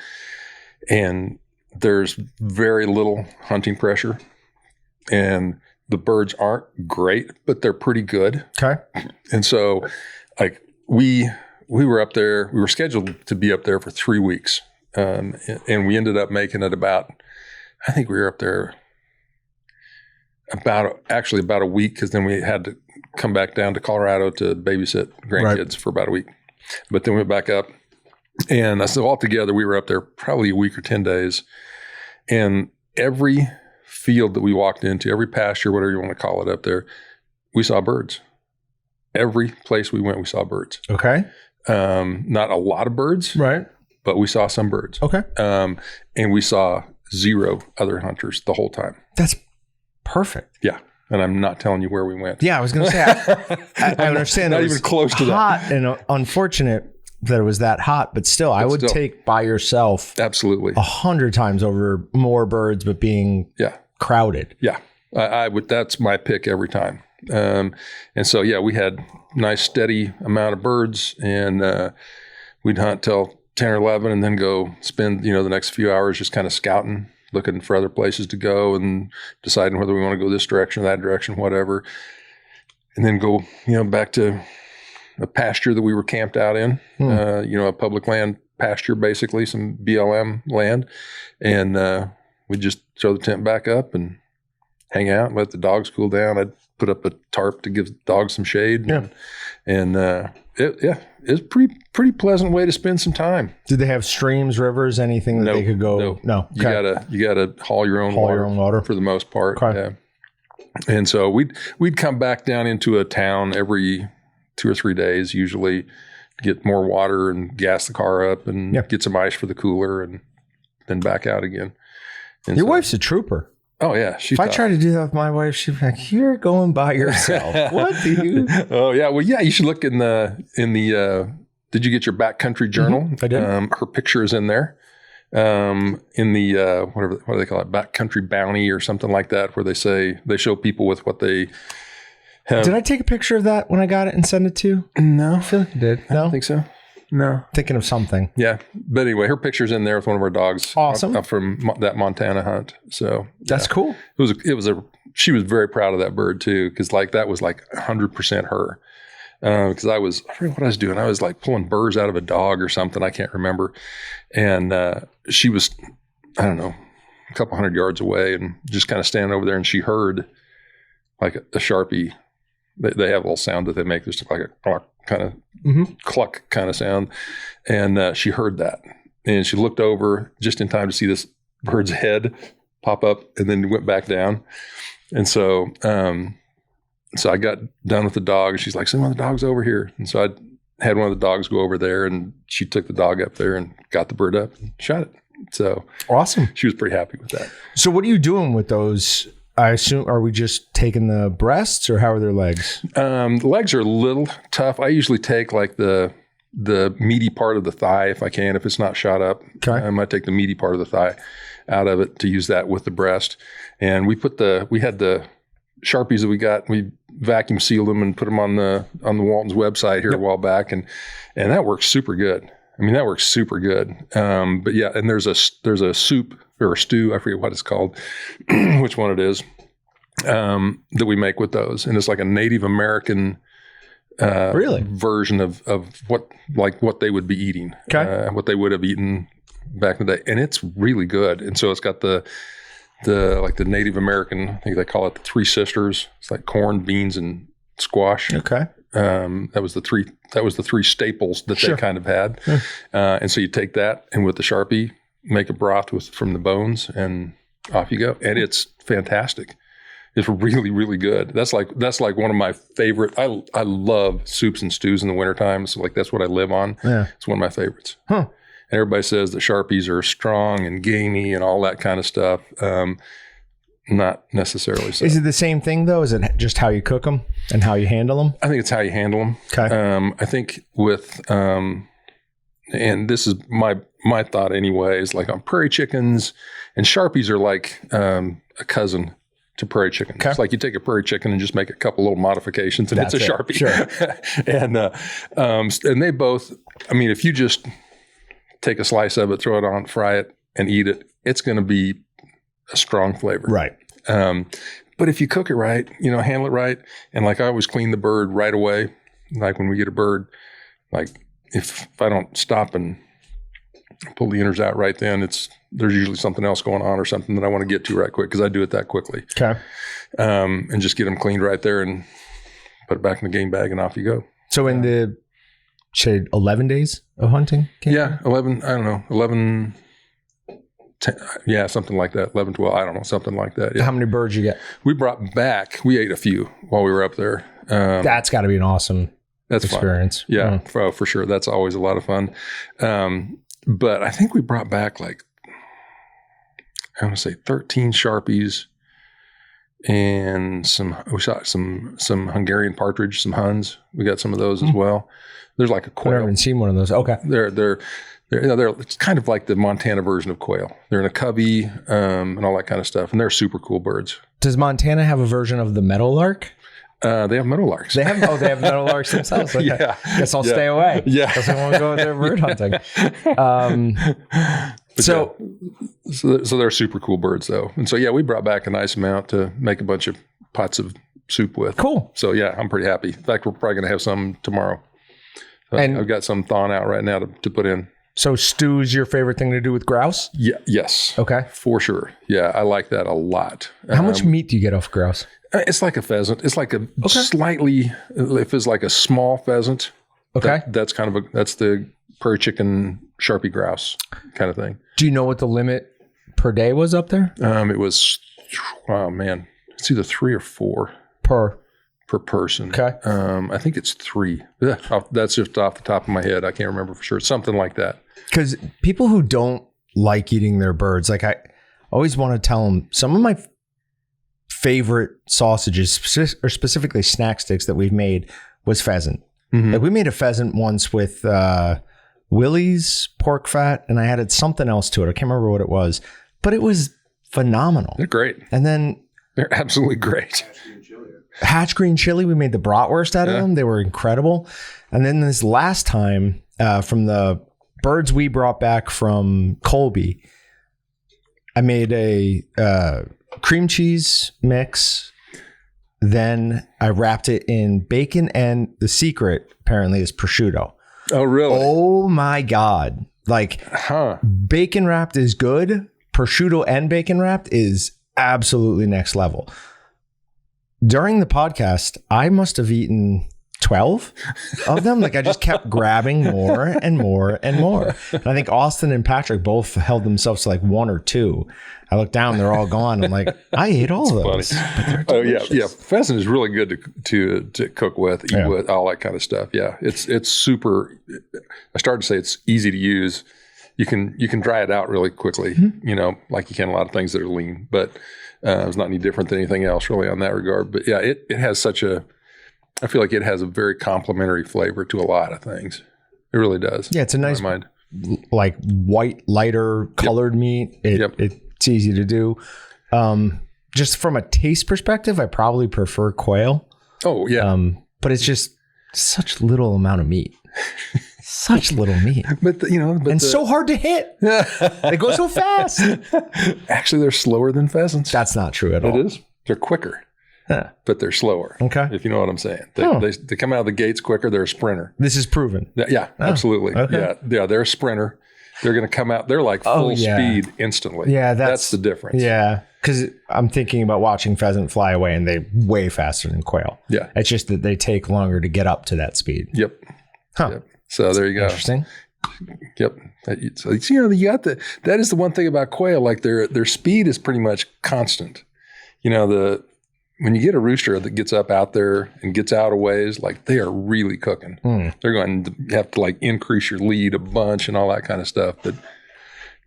[SPEAKER 4] And there's very little hunting pressure. And the birds aren't great, but they're pretty good.
[SPEAKER 1] Okay.
[SPEAKER 4] And so like we were up there, we were scheduled to be up there for 3 weeks. And we ended up making it I think we were up there about a week because then we had to come back down to Colorado to babysit grandkids for about a week. But then we went back up. And so altogether, we were up there probably a week or 10 days. And every field that we walked into, every pasture, whatever you want to call it up there, we saw birds. Every place we went, we saw birds.
[SPEAKER 1] Okay.
[SPEAKER 4] Not a lot of birds.
[SPEAKER 1] Right.
[SPEAKER 4] But we saw some birds.
[SPEAKER 1] Okay.
[SPEAKER 4] And we saw 0 other hunters the whole time.
[SPEAKER 1] That's perfect.
[SPEAKER 4] Yeah. And I'm not telling you where we went.
[SPEAKER 1] Yeah, I was going to say, I understand
[SPEAKER 4] not
[SPEAKER 1] it
[SPEAKER 4] even
[SPEAKER 1] was
[SPEAKER 4] close to
[SPEAKER 1] hot
[SPEAKER 4] that.
[SPEAKER 1] and unfortunate that it was that hot, but still, I would take by yourself
[SPEAKER 4] absolutely
[SPEAKER 1] 100 times over more birds, but being crowded.
[SPEAKER 4] Yeah, I would. That's my pick every time. And so, yeah, we had nice steady amount of birds, and we'd hunt till 10 or 11, and then go spend the next few hours just kind of scouting, looking for other places to go, and deciding whether we want to go this direction or that direction, whatever, and then go back to a pasture that we were camped out in, a public land pasture, basically some BLM land. And we'd just throw the tent back up and hang out and let the dogs cool down. I'd put up a tarp to give the dogs some shade.
[SPEAKER 1] Yeah.
[SPEAKER 4] And it's pretty pleasant way to spend some time.
[SPEAKER 1] Did they have streams, rivers, anything that they could go? No.
[SPEAKER 4] Okay. You gotta haul your own water for the most part.
[SPEAKER 1] Okay.
[SPEAKER 4] Yeah. And so we'd come back down into a town every 2 or 3 days, usually, get more water and gas the car up and get some ice for the cooler and then back out again. And
[SPEAKER 1] your wife's a trooper.
[SPEAKER 4] Oh yeah.
[SPEAKER 1] If I try to do that with my wife, she'd be like, "You're going by yourself." What do you?
[SPEAKER 4] Oh yeah. Well, yeah, you should look in the, did you get your backcountry journal?
[SPEAKER 1] I did.
[SPEAKER 4] Her picture is in there. In the, what do they call it? Backcountry bounty or something like that, where they show people with what they have.
[SPEAKER 1] Did I take a picture of that when I got it and send it to you?
[SPEAKER 4] No.
[SPEAKER 1] I feel like you did.
[SPEAKER 4] I don't think so. No.
[SPEAKER 1] Thinking of something.
[SPEAKER 4] Yeah. But anyway, her picture's in there with one of our dogs.
[SPEAKER 1] Awesome.
[SPEAKER 4] From that Montana hunt. So
[SPEAKER 1] that's cool.
[SPEAKER 4] She was very proud of that bird too. Cause that was 100% her. Cause I forget what I was doing. I was pulling burrs out of a dog or something. I can't remember. And, she was, I don't know, a couple 100 yards away and just kind of standing over there. And she heard a Sharpie. They have a little sound that they make, just like a cluck kind of cluck kind of sound. And she heard that. And she looked over just in time to see this bird's head pop up and then went back down. And so I got done with the dog, and she's like, "Send one of the dogs over here." And so I had one of the dogs go over there, and she took the dog up there and got the bird up and shot it. So
[SPEAKER 1] awesome.
[SPEAKER 4] She was pretty happy with that.
[SPEAKER 1] So what are you doing with those? I assume, are we just taking the breasts, or how are their legs?
[SPEAKER 4] The legs are a little tough. I usually take like the meaty part of the thigh if I can, if it's not shot up.
[SPEAKER 1] Okay.
[SPEAKER 4] I might take the meaty part of the thigh out of it to use that with the breast. And we had the Sharpies that we got, we vacuum sealed them and put them on the Walton's website here a while back. And that works super good. I mean, that works super good. But yeah, and there's a soup or a stew, I forget what it's called, which one it is, that we make with those. And it's like a Native American version of what they would be eating, what they would have eaten back in the day. And it's really good. And so it's got the Native American, I think they call it the Three Sisters. It's like corn, beans, and squash.
[SPEAKER 1] Okay.
[SPEAKER 4] That was the three staples that they kind of had. And so you take that, and with the Sharpie, make a broth from the bones, and off you go. And it's fantastic. It's really, really good. That's like one of my favorite. I love soups and stews in the wintertime. So like that's what I live on. Yeah. It's one of my favorites. Huh. And everybody says that Sharpies are strong and gamey and all that kind of stuff. Not necessarily so.
[SPEAKER 1] Is it the same thing though? Is it just how you cook them and how you handle them?
[SPEAKER 4] I think it's how you handle them.
[SPEAKER 1] Okay.
[SPEAKER 4] I think with, and this is my thought anyway, is like on prairie chickens, and Sharpies are like a cousin to prairie chicken. Okay. It's like you take a prairie chicken and just make a couple little modifications, and it's a Sharpie.
[SPEAKER 1] Sure.
[SPEAKER 4] And they both, I mean, if you just take a slice of it, throw it on, fry it, and eat it, it's going to be a strong flavor.
[SPEAKER 1] Right.
[SPEAKER 4] But if you cook it right, handle it right, and like I always clean the bird right away. Like when we get a bird, like if I don't stop and pull the innards out right then, there's usually something else going on or something that I want to get to right quick, because I do it that quickly.
[SPEAKER 1] Okay.
[SPEAKER 4] And just get them cleaned right there and put it back in the game bag, and off you go.
[SPEAKER 1] So in the, say, 11 days of hunting?
[SPEAKER 4] 11, 10, yeah, something like that. 11, 12, I don't know, something like that. Yeah.
[SPEAKER 1] How many birds you get?
[SPEAKER 4] We ate a few while we were up there.
[SPEAKER 1] That's got to be an awesome experience.
[SPEAKER 4] Fun. Yeah, for sure. That's always a lot of fun. But I think we brought back I want to say 13 Sharpies and we shot some Hungarian partridge, some Huns. We got some of those as well. There's like a quail.
[SPEAKER 1] I haven't seen one of those. Okay.
[SPEAKER 4] They're it's kind of like the Montana version of quail. They're in a cubby and all that kind of stuff, and they're super cool birds.
[SPEAKER 1] Does Montana have a version of the meadowlark?
[SPEAKER 4] They have meadowlarks.
[SPEAKER 1] They have meadowlarks themselves. Okay.
[SPEAKER 4] Yeah.
[SPEAKER 1] Guess I'll stay away.
[SPEAKER 4] Yeah.
[SPEAKER 1] Because I want to go there bird hunting.
[SPEAKER 4] So they're super cool birds though. And so, yeah, we brought back a nice amount to make a bunch of pots of soup with.
[SPEAKER 1] Cool.
[SPEAKER 4] So yeah, I'm pretty happy. In fact, we're probably going to have some tomorrow. So and I've got some thawing out right now to put in.
[SPEAKER 1] So stew is your favorite thing to do with grouse?
[SPEAKER 4] Yeah. Yes.
[SPEAKER 1] Okay.
[SPEAKER 4] For sure. Yeah. I like that a lot.
[SPEAKER 1] How much meat do you get off grouse?
[SPEAKER 4] It's like a pheasant. It's like if it's like a small pheasant.
[SPEAKER 1] Okay.
[SPEAKER 4] That's the prairie chicken Sharpie grouse kind of thing.
[SPEAKER 1] Do you know what the limit per day was up there?
[SPEAKER 4] It was, oh man, it's either 3 or 4
[SPEAKER 1] per
[SPEAKER 4] person.
[SPEAKER 1] Okay.
[SPEAKER 4] I think it's 3. That's just off the top of my head. I can't remember for sure. Something like that.
[SPEAKER 1] Because people who don't like eating their birds, like I always want to tell them, some of my favorite sausages, or specifically snack sticks that we've made, was pheasant. Mm-hmm. Like we made a pheasant once with Willie's pork fat, and I added something else to it. I can't remember what it was, but it was phenomenal.
[SPEAKER 4] They're great.
[SPEAKER 1] And then
[SPEAKER 4] they're absolutely great.
[SPEAKER 1] Hatch green chili, we made the bratwurst out of them. They were incredible. And then this last time, from the birds we brought back from Colby, I made a cream cheese mix. Then I wrapped it in bacon, and the secret apparently is prosciutto.
[SPEAKER 4] Oh, really?
[SPEAKER 1] Oh my God. Like bacon wrapped is good. Prosciutto and bacon wrapped is absolutely next level. During the podcast, I must have eaten 12 of them. Like I just kept grabbing more and more and more. And I think Austin and Patrick both held themselves to like 1 or 2. I look down, they're all gone. I'm like, I ate all of those. But they're
[SPEAKER 4] yeah. Pheasant is really good to cook with, eat with, all that kind of stuff. Yeah, it's super. I started to say it's easy to use. You can dry it out really quickly. You know, like you can a lot of things that are lean, but it's not any different than anything else really on that regard. But yeah, it has such a. I feel like it has a very complementary flavor to a lot of things. It really does.
[SPEAKER 1] Yeah, it's a nice, like white, lighter colored meat. It's easy to do. Just from a taste perspective, I probably prefer quail.
[SPEAKER 4] Oh yeah.
[SPEAKER 1] But it's just such little amount of meat. Such little meat.
[SPEAKER 4] But
[SPEAKER 1] so hard to hit. They go so fast.
[SPEAKER 4] Actually, they're slower than pheasants.
[SPEAKER 1] That's not true at all.
[SPEAKER 4] It is. They're quicker. But they're slower.
[SPEAKER 1] Okay.
[SPEAKER 4] If you know what I'm saying. They come out of the gates quicker. They're a sprinter.
[SPEAKER 1] This is proven.
[SPEAKER 4] Yeah, absolutely.
[SPEAKER 1] Okay.
[SPEAKER 4] Yeah, they're a sprinter. They're going to come out. They're like full speed instantly.
[SPEAKER 1] Yeah,
[SPEAKER 4] that's the difference.
[SPEAKER 1] Yeah, because I'm thinking about watching pheasant fly away, and they're way faster than quail.
[SPEAKER 4] Yeah.
[SPEAKER 1] It's just that they take longer to get up to that speed.
[SPEAKER 4] Yep.
[SPEAKER 1] Huh.
[SPEAKER 4] Yep. So there you go.
[SPEAKER 1] Interesting.
[SPEAKER 4] Yep. So, you got that is the one thing about quail. Like their speed is pretty much constant. You know, when you get a rooster that gets up out there and gets out a ways, like they are really cooking. They're going to have to like increase your lead a bunch and all that kind of stuff. But,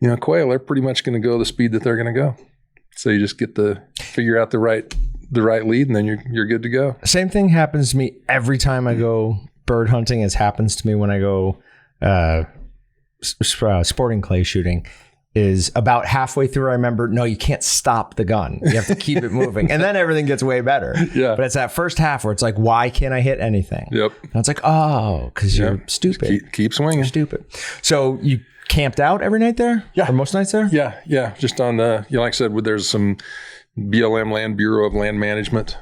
[SPEAKER 4] you know, quail, they're pretty much going to go the speed that they're going to go. So you just get to figure out the right lead, and then you're good to go.
[SPEAKER 1] Same thing happens to me every time I go bird hunting as happens to me when I go sporting clay shooting. Is about halfway through, I remember, no, you can't stop the gun. You have to keep it moving. And then everything gets way better.
[SPEAKER 4] Yeah.
[SPEAKER 1] But it's that first half where it's like, why can't I hit anything?
[SPEAKER 4] Yep.
[SPEAKER 1] And it's like, oh, because you're stupid.
[SPEAKER 4] Keep swinging.
[SPEAKER 1] You're stupid. So you camped out every night there?
[SPEAKER 4] Yeah.
[SPEAKER 1] Or most nights there?
[SPEAKER 4] Yeah. Just on like I said, there's some BLM Land Bureau of Land Management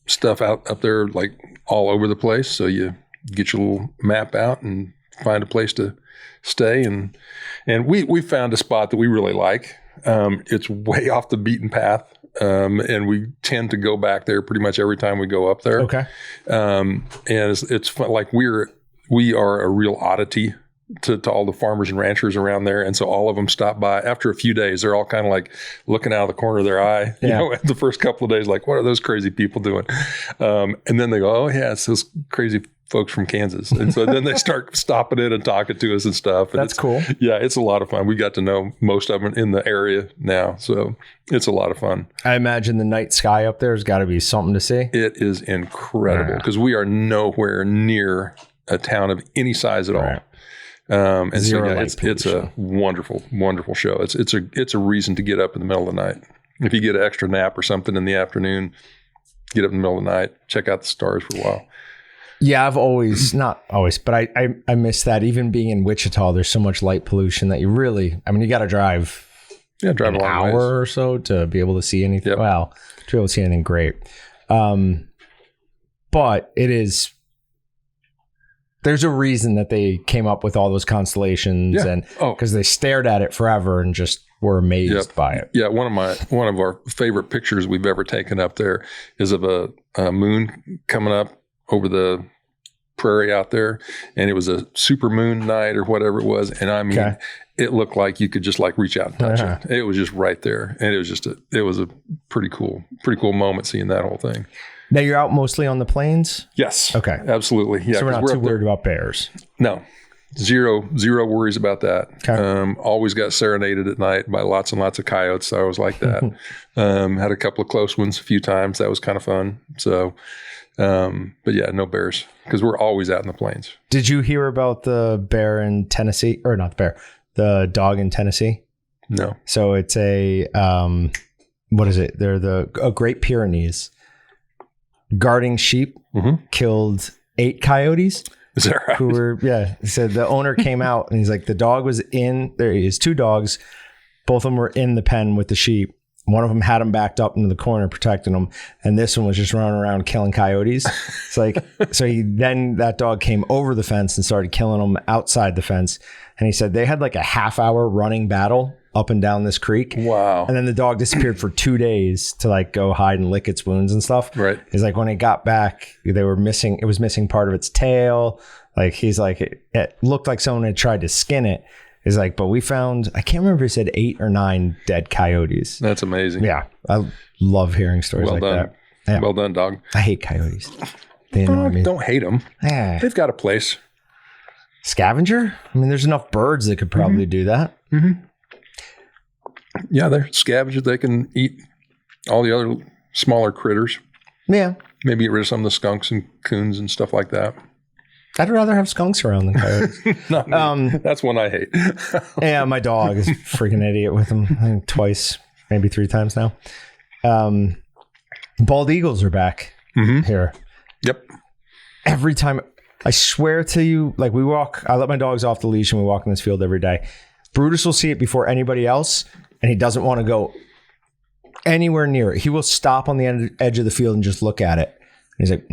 [SPEAKER 4] stuff up there, like all over the place. So you get your little map out and find a place to stay, and we found a spot that we really like. It's way off the beaten path, and we tend to go back there pretty much every time we go up there.
[SPEAKER 1] Okay.
[SPEAKER 4] And it's fun, like we are a real oddity to all the farmers and ranchers around there, and so all of them stop by after a few days. They're all kind of like looking out of the corner of their eye, you know, the first couple of days, like, what are those crazy people doing? And then they go, oh yeah, it's those crazy folks from Kansas. And so then they start stopping in and talking to us and stuff. And
[SPEAKER 1] that's cool.
[SPEAKER 4] Yeah, it's a lot of fun. We got to know most of them in the area now. So it's a lot of fun.
[SPEAKER 1] I imagine the night sky up there has got to be something to see.
[SPEAKER 4] It is incredible because we are nowhere near a town of any size at all.
[SPEAKER 1] Right.
[SPEAKER 4] And so it's a wonderful, wonderful show. It's a reason to get up in the middle of the night. If you get an extra nap or something in the afternoon, get up in the middle of the night, check out the stars for a while.
[SPEAKER 1] Yeah, I've always, not always, but I miss that. Even being in Wichita, there's so much light pollution that you got to drive
[SPEAKER 4] an
[SPEAKER 1] a long hour ways. Or so to be able to see anything.
[SPEAKER 4] Yep.
[SPEAKER 1] Well, to be able to see anything great. But it is, there's a reason that they came up with all those constellations and because they stared at it forever and just were amazed by it.
[SPEAKER 4] Yeah, one of our favorite pictures we've ever taken up there is of a moon coming up over the prairie out there, and it was a super moon night or whatever it was, and I mean it looked like you could just like reach out and touch it. It was just right there, and it was a pretty cool moment seeing that whole thing.
[SPEAKER 1] Now you're out mostly on the plains?
[SPEAKER 4] Yes.
[SPEAKER 1] Okay.
[SPEAKER 4] Absolutely. Yeah.
[SPEAKER 1] So we're not too worried about bears.
[SPEAKER 4] No. Zero worries about that.
[SPEAKER 1] Okay.
[SPEAKER 4] Always got serenaded at night by lots and lots of coyotes. I always like that. Had a couple of close ones a few times. That was kind of fun. So, but yeah, no bears because we're always out in the plains.
[SPEAKER 1] Did you hear about the bear in Tennessee, or not the bear, the dog in Tennessee?
[SPEAKER 4] No.
[SPEAKER 1] So it's a, what is it? They're the Great Pyrenees guarding sheep, killed 8 coyotes.
[SPEAKER 4] Is that right?
[SPEAKER 1] Who were, he said the owner came out and he's like, the dog was in, there is 2 dogs. Both of them were in the pen with the sheep. One of them had him backed up into the corner protecting them. And this one was just running around killing coyotes. It's like, so then that dog came over the fence and started killing them outside the fence. And he said they had like a half-hour running battle up and down this creek.
[SPEAKER 4] Wow.
[SPEAKER 1] And then the dog disappeared for 2 days to like go hide and lick its wounds and stuff.
[SPEAKER 4] Right.
[SPEAKER 1] He's like, when it got back, they were missing. It was missing part of its tail. Like he's like, it looked like someone had tried to skin it. He's like, but we found, I can't remember if he said 8 or 9 dead coyotes.
[SPEAKER 4] That's amazing.
[SPEAKER 1] Yeah. I love hearing stories
[SPEAKER 4] Well
[SPEAKER 1] like
[SPEAKER 4] done.
[SPEAKER 1] that. Yeah.
[SPEAKER 4] Well done, dog.
[SPEAKER 1] I hate coyotes. They annoy me.
[SPEAKER 4] Don't hate them.
[SPEAKER 1] Ah.
[SPEAKER 4] They've got a place.
[SPEAKER 1] Scavenger? I mean, there's enough birds that could probably do that.
[SPEAKER 4] Yeah, they're scavengers. They can eat all the other smaller critters.
[SPEAKER 1] Yeah.
[SPEAKER 4] Maybe get rid of some of the skunks and coons and stuff like that.
[SPEAKER 1] I'd rather have skunks around than coyotes.
[SPEAKER 4] Not me. That's one I hate.
[SPEAKER 1] Yeah, my dog is a freaking idiot with them. I think twice, maybe 3 times now. Bald eagles are back here.
[SPEAKER 4] Yep.
[SPEAKER 1] Every time, I swear to you, like I let my dogs off the leash and we walk in this field every day. Brutus will see it before anybody else, and he doesn't want to go anywhere near it. He will stop on the edge of the field and just look at it. He's like,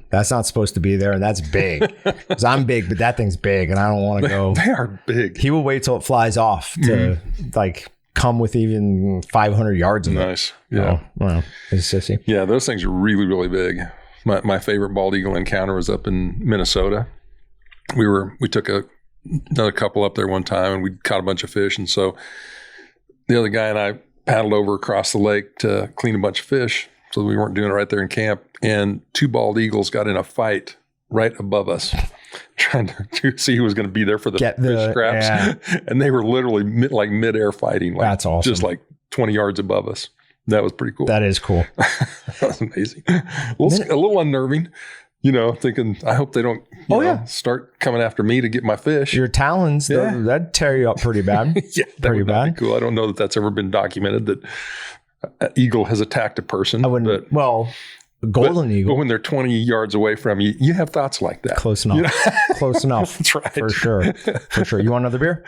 [SPEAKER 1] that's not supposed to be there, and that's big. Because I'm big, but that thing's big, and I don't want to go.
[SPEAKER 4] They are big.
[SPEAKER 1] He will wait till it flies off to like come with even 500 yards of it.
[SPEAKER 4] Nice. Yeah.
[SPEAKER 1] Oh, well, it's sissy.
[SPEAKER 4] Yeah, those things are really, really big. My favorite bald eagle encounter was up in Minnesota. We took another couple up there one time, and we caught a bunch of fish. And so the other guy and I paddled over across the lake to clean a bunch of fish. So we weren't doing it right there in camp. And 2 bald eagles got in a fight right above us, trying to see who was going to be there for the fish scraps. Yeah. And they were literally midair fighting. Like,
[SPEAKER 1] that's awesome.
[SPEAKER 4] Just like 20 yards above us. That was pretty cool.
[SPEAKER 1] That is cool.
[SPEAKER 4] That was amazing. A little unnerving, thinking, I hope they don't start coming after me to get my fish.
[SPEAKER 1] Your talons, that'd tear you up pretty bad.
[SPEAKER 4] Yeah, pretty bad. Cool. I don't know that that's ever been documented that an eagle has attacked a person.
[SPEAKER 1] I wouldn't. Golden eagle.
[SPEAKER 4] But when they're 20 yards away from you, you have thoughts like that.
[SPEAKER 1] Close enough. Close enough.
[SPEAKER 4] That's right.
[SPEAKER 1] For sure. For sure. You want another beer?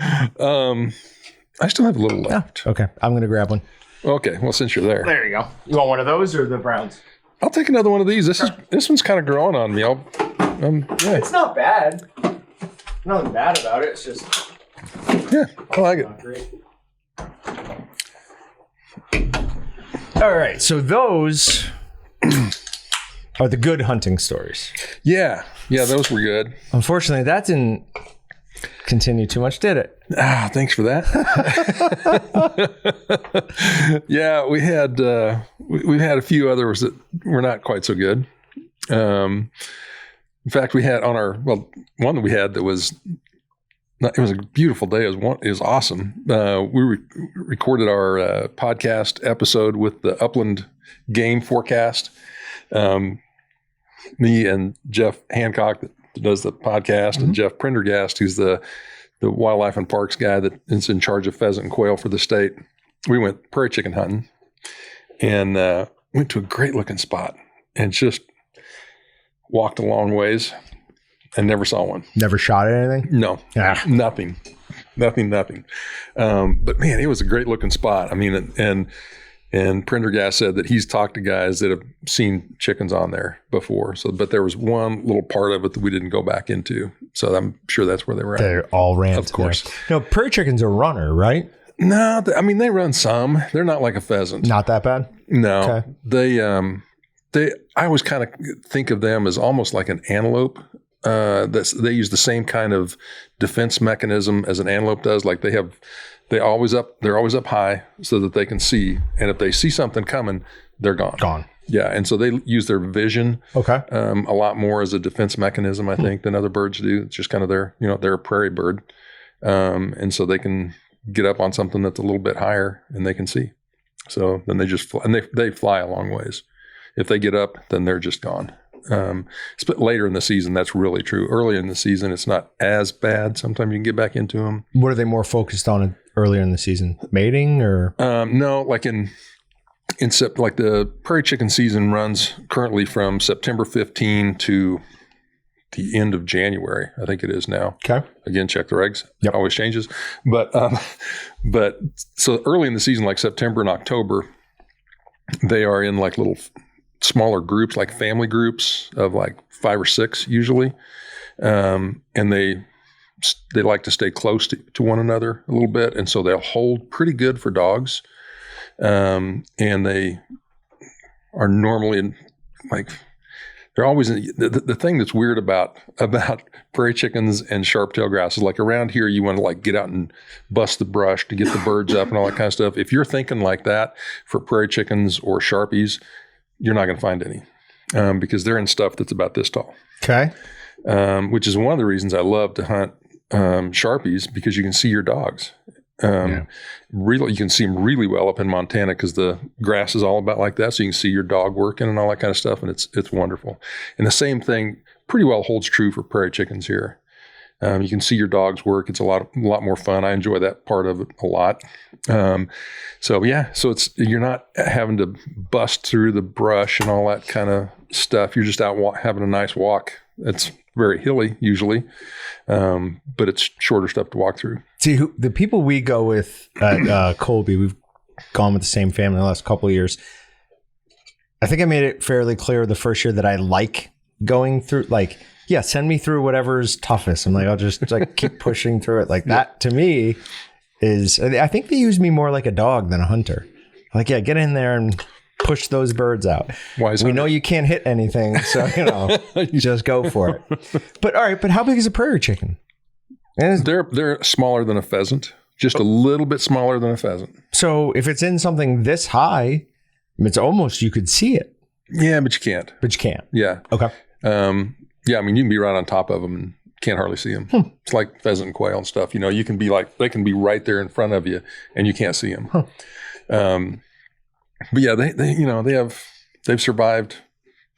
[SPEAKER 4] I still have a little left.
[SPEAKER 1] Yeah. Okay. I'm going to grab one.
[SPEAKER 4] Okay. Well, since you're there.
[SPEAKER 1] There you go. You want one of those or the browns?
[SPEAKER 4] I'll take another one of these. This one's kind of growing on me.
[SPEAKER 1] It's not bad. Nothing bad about it. It's just.
[SPEAKER 4] Yeah. I like it.
[SPEAKER 1] Great. All right. So those are the good hunting stories.
[SPEAKER 4] Yeah. Yeah. Those were good.
[SPEAKER 1] Unfortunately, that didn't continue too much, did it?
[SPEAKER 4] Thanks for that. Yeah, we've had a few others that were not quite so good. In fact, we had one that we had that was it was a beautiful day. It was awesome. We recorded our podcast episode with the upland game forecast. Me and Jeff Hancock that does the podcast, and Jeff Prendergast, who's the wildlife and parks guy that is in charge of pheasant and quail for the state. We went prairie chicken hunting and went to a great looking spot and just walked a long ways and never saw one.
[SPEAKER 1] Never shot at anything?
[SPEAKER 4] No, nothing. But man, it was a great looking spot. I mean, and Prendergast said that he's talked to guys that have seen chickens on there before. But there was one little part of it that we didn't go back into. So I'm sure that's where they were at.
[SPEAKER 1] They all ran.
[SPEAKER 4] Of course.
[SPEAKER 1] No, prairie chicken's a runner, right?
[SPEAKER 4] No, they run some. They're not like a pheasant.
[SPEAKER 1] Not that bad?
[SPEAKER 4] No. Okay. I always kind of think of them as almost like an antelope. They use the same kind of defense mechanism as an antelope does. Like they're always up high so that they can see. And if they see something coming, they're gone.
[SPEAKER 1] Gone.
[SPEAKER 4] Yeah. And so they use their vision a lot more as a defense mechanism, I think, than other birds do. It's just kind of they're a prairie bird. And so they can get up on something that's a little bit higher and they can see. So then they just fly, and they fly a long ways. If they get up, then they're just gone. But later in the season, that's really true. Early in the season, it's not as bad. Sometimes you can get back into them.
[SPEAKER 1] What are they more focused on earlier in the season? Mating or?
[SPEAKER 4] No, like like the prairie chicken season runs currently from September 15 to the end of January. I think it is now.
[SPEAKER 1] Okay.
[SPEAKER 4] Again, check the regs.
[SPEAKER 1] Yep.
[SPEAKER 4] It always changes. But so early in the season, like September and October, they are in like little smaller groups, like family groups of like 5 or 6 usually. And they like to stay close to one another a little bit, and so they'll hold pretty good for dogs. And they are normally they're always the thing that's weird about prairie chickens and sharp-tailed grouse is like around here you want to like get out and bust the brush to get the birds up and all that kind of stuff. If you're thinking like that for prairie chickens or sharpies, you're not going to find any because they're in stuff that's about this tall.
[SPEAKER 1] Okay.
[SPEAKER 4] Which is one of the reasons I love to hunt sharpies, because you can see your dogs. Really, you can see them really well up in Montana because the grass is all about like that. So you can see your dog working and all that kind of stuff. And it's wonderful. And the same thing pretty well holds true for prairie chickens here. You can see your dogs work. It's a lot more fun. I enjoy that part of it a lot. So you're not having to bust through the brush and all that kind of stuff. You're just out having a nice walk. It's very hilly usually, but it's shorter stuff to walk through.
[SPEAKER 1] See, the people we go with at Colby, we've gone with the same family the last couple of years. I think I made it fairly clear the first year that I like going through, like, yeah, send me through whatever's toughest. I'm like, I'll just like keep pushing through it. Like that to me is, I think they use me more like a dog than a hunter. Like, yeah, get in there and push those birds out. We know you can't hit anything, so just go for it. But all right, but how big is a prairie chicken?
[SPEAKER 4] They're smaller than a pheasant, just a little bit smaller than a pheasant.
[SPEAKER 1] So if it's in something this high, it's almost, you could see it.
[SPEAKER 4] Yeah, but you can't. Yeah.
[SPEAKER 1] Okay.
[SPEAKER 4] Yeah, I mean, you can be right on top of them and can't hardly see them. It's like pheasant and quail and stuff. You can be like, they can be right there in front of you and you can't see them. But yeah, they've survived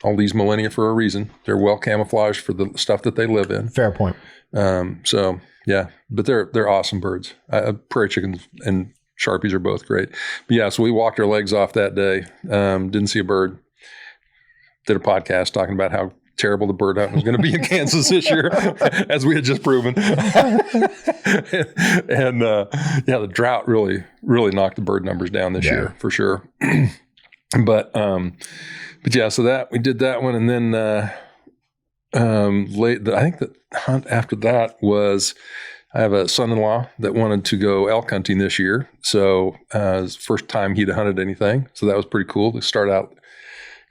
[SPEAKER 4] all these millennia for a reason. They're well camouflaged for the stuff that they live in.
[SPEAKER 1] Fair point.
[SPEAKER 4] So yeah, but they're awesome birds. Prairie chickens and sharpies are both great. But yeah, so we walked our legs off that day. Didn't see a bird. Did a podcast talking about how terrible the bird hunting was going to be in Kansas this year, as we had just proven. And the drought really, really knocked the bird numbers down this year for sure. But yeah, so we did that one, and then I think the hunt after that was, I have a son-in-law that wanted to go elk hunting this year, so it's the first time he'd hunted anything, so that was pretty cool to start out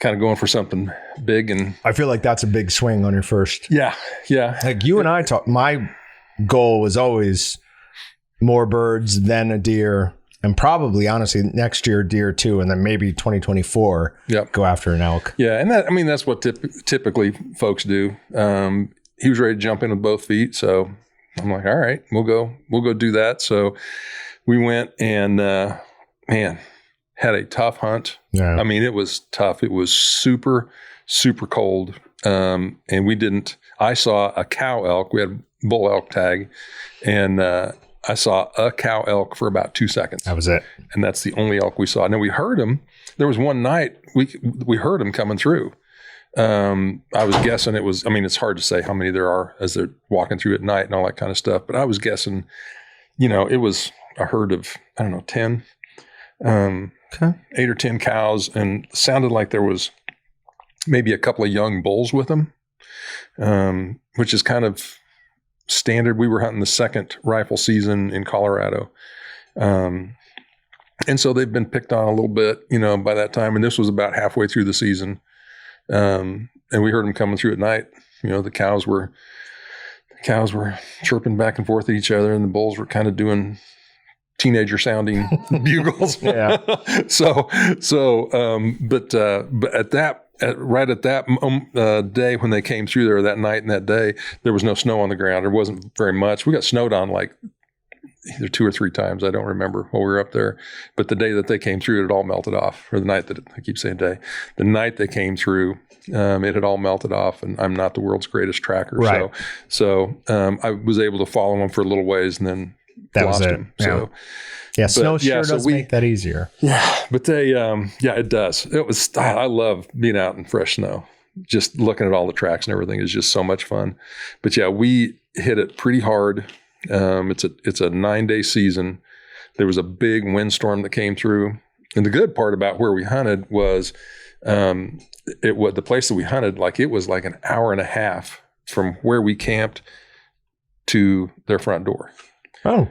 [SPEAKER 4] kind of going for something big. And
[SPEAKER 1] I feel like that's a big swing on your first.
[SPEAKER 4] Yeah.
[SPEAKER 1] Like you and I talk, my goal was always more birds than a deer, and probably honestly next year deer too, and then maybe 2024 go after an elk.
[SPEAKER 4] Yeah, and that's what typically folks do. He was ready to jump in with both feet, so I'm like, all right, we'll go do that. So we went and man, had a tough hunt. Yeah. I mean, it was tough. It was super, super cold. And I saw a cow elk. We had bull elk tag, and I saw a cow elk for about 2 seconds.
[SPEAKER 1] That was it.
[SPEAKER 4] And that's the only elk we saw. Now we heard him. There was one night we heard him coming through. I was guessing it's hard to say how many there are as they're walking through at night and all that kind of stuff. But I was guessing, it was a herd of, 10, 8 or 10 cows, and sounded like there was maybe a couple of young bulls with them, which is kind of standard. We were hunting the second rifle season in Colorado. And so they've been picked on a little bit, by that time. And this was about halfway through the season. And we heard them coming through at night. The cows were chirping back and forth at each other, and the bulls were kind of doing teenager sounding bugles. Yeah. But right at that day when they came through there that night and that day, there was no snow on the ground. There wasn't very much. We got snowed on like either 2 or 3 times. I don't remember while we were up there, but the day that they came through, it all melted off. Or the night that I keep saying day, the night they came through, it had all melted off, and I'm not the world's greatest tracker. Right. So I was able to follow them for a little ways, and then that lost them. So
[SPEAKER 1] snow does make that easier.
[SPEAKER 4] Yeah, but it does. I love being out in fresh snow. Just looking at all the tracks and everything is just so much fun. But yeah, we hit it pretty hard. It's a 9-day season. There was a big windstorm that came through, and the good part about where we hunted was, the place that we hunted, like it was like an hour and a half from where we camped to their front door.
[SPEAKER 1] Oh.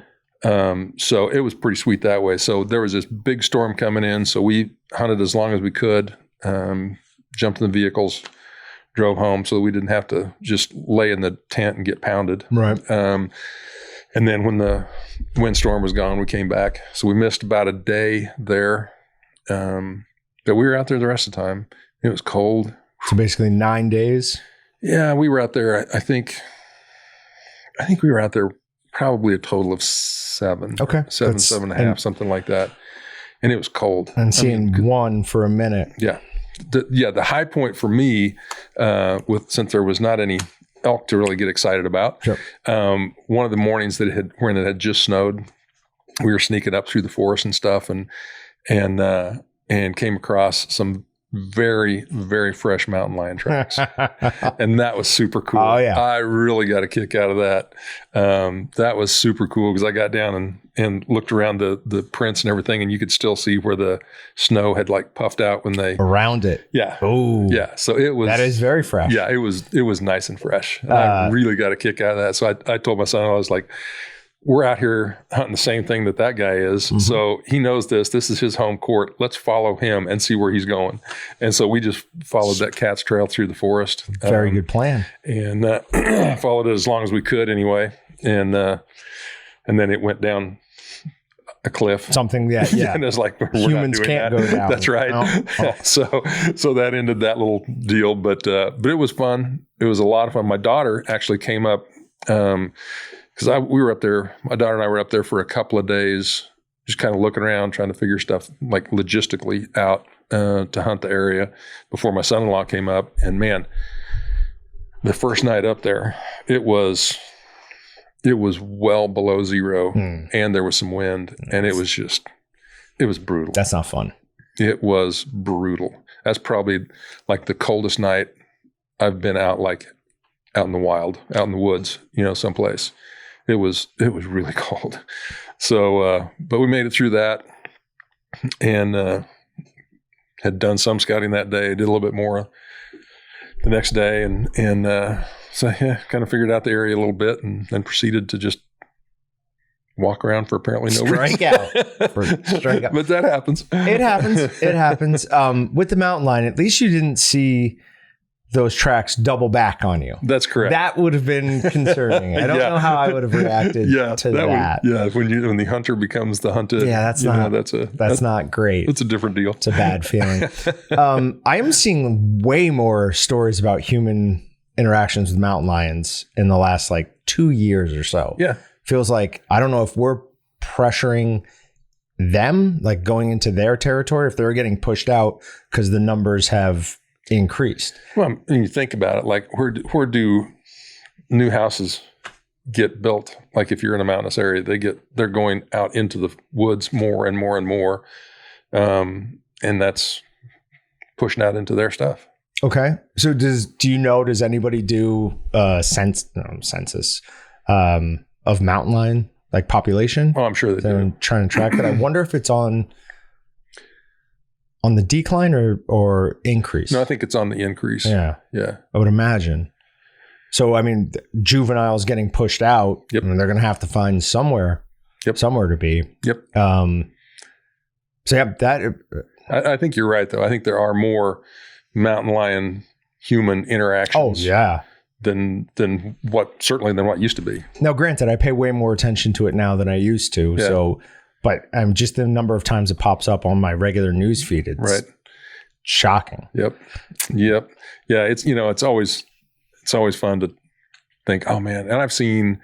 [SPEAKER 4] So it was pretty sweet that way. So there was this big storm coming in. So we hunted as long as we could, jumped in the vehicles, drove home so that we didn't have to just lay in the tent and get pounded.
[SPEAKER 1] Right.
[SPEAKER 4] And then when the windstorm was gone, we came back. So we missed about a day there. But we were out there the rest of the time. It was cold.
[SPEAKER 1] So basically 9 days.
[SPEAKER 4] Yeah, we were out there. I think we were out there probably a total of 7.
[SPEAKER 1] Okay.
[SPEAKER 4] Seven and a half, something like that. And it was cold.
[SPEAKER 1] And seeing one for a minute.
[SPEAKER 4] Yeah. The high point for me, since there was not any elk to really get excited about,
[SPEAKER 1] Sure.
[SPEAKER 4] One of the mornings when it had just snowed, we were sneaking up through the forest and stuff, and came across some very, very fresh mountain lion tracks. And that was super cool.
[SPEAKER 1] Oh, yeah.
[SPEAKER 4] I really got a kick out of that. That was super cool because I got down and looked around the prints and everything, and you could still see where the snow had like puffed out when they
[SPEAKER 1] around it.
[SPEAKER 4] Yeah.
[SPEAKER 1] Oh.
[SPEAKER 4] Yeah. So it was.
[SPEAKER 1] That is very fresh.
[SPEAKER 4] Yeah. It was nice and fresh. And I really got a kick out of that. So I told my son, I was like, we're out here hunting the same thing that guy is. Mm-hmm. So he knows this. This is his home court. Let's follow him and see where he's going. And so we just followed that cat's trail through the forest.
[SPEAKER 1] Very good plan.
[SPEAKER 4] And followed it as long as we could anyway. And then it went down a cliff.
[SPEAKER 1] Something, yeah.
[SPEAKER 4] And it's like,
[SPEAKER 1] humans can't go down.
[SPEAKER 4] That's right. No. So that ended that little deal. But it was fun. It was a lot of fun. My daughter actually came up, because we were up there, my daughter and I were up there for a couple of days, just kind of looking around, trying to figure stuff like logistically out to hunt the area before my son-in-law came up. And man, the first night up there, it was well below zero, and there was some wind, and it was brutal.
[SPEAKER 1] That's not fun.
[SPEAKER 4] It was brutal. That's probably like the coldest night I've been out in the wild, out in the woods, someplace. It was really cold. So, but we made it through that, and had done some scouting that day. Did a little bit more the next day, and so yeah, kind of figured out the area a little bit, and then proceeded to just walk around for apparently no reason.
[SPEAKER 1] Strike out.
[SPEAKER 4] But that happens.
[SPEAKER 1] It happens. With the mountain lion, at least you didn't see those tracks double back on you.
[SPEAKER 4] That's correct.
[SPEAKER 1] That would have been concerning. I don't know how I would have reacted to that.
[SPEAKER 4] When the hunter becomes the hunted.
[SPEAKER 1] Yeah, that's not great.
[SPEAKER 4] It's a different deal.
[SPEAKER 1] It's a bad feeling. I am seeing way more stories about human interactions with mountain lions in the last 2 years or so.
[SPEAKER 4] Yeah.
[SPEAKER 1] Feels like, I don't know if we're pressuring them, going into their territory, if they're getting pushed out because the numbers have increased.
[SPEAKER 4] Well, when you think about it, where do new houses get built? If you're in a mountainous area, they're going out into the woods more and more and more, and that's pushing out into their stuff.
[SPEAKER 1] Okay, so does anybody do census of mountain lion population?
[SPEAKER 4] Oh, I'm sure they do.
[SPEAKER 1] Trying to track that. I wonder if it's on the decline or increase? No,
[SPEAKER 4] I think it's on the increase.
[SPEAKER 1] Yeah.
[SPEAKER 4] Yeah.
[SPEAKER 1] I would imagine. So, juveniles getting pushed out,
[SPEAKER 4] yep.
[SPEAKER 1] And they're going to have to find somewhere to be.
[SPEAKER 4] Yep. I think you're right, though. I think there are more mountain lion human interactions.
[SPEAKER 1] Oh, yeah.
[SPEAKER 4] Than what used to be.
[SPEAKER 1] Now, granted, I pay way more attention to it now than I used to. Yeah. So, but just the number of times it pops up on my regular news feed, it's
[SPEAKER 4] right.
[SPEAKER 1] Shocking.
[SPEAKER 4] Yep. Yeah. It's it's always fun to think, oh man. And I've seen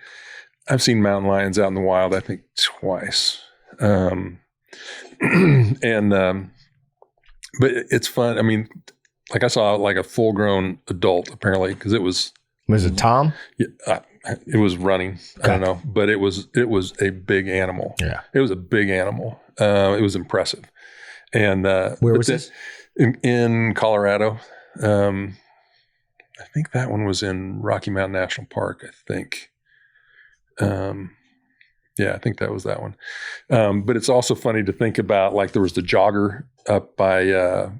[SPEAKER 4] mountain lions out in the wild, I think twice. But it's fun. I saw a full grown adult apparently, because it was
[SPEAKER 1] it Tom?
[SPEAKER 4] Yeah. It was running. Okay. I don't know, but it was a big animal.
[SPEAKER 1] Yeah,
[SPEAKER 4] it was a big animal. It was impressive. And
[SPEAKER 1] where was this?
[SPEAKER 4] In Colorado. I think that one was in Rocky Mountain National Park. I think. Yeah, I think that was that one. But it's also funny to think about. There was the jogger up by. I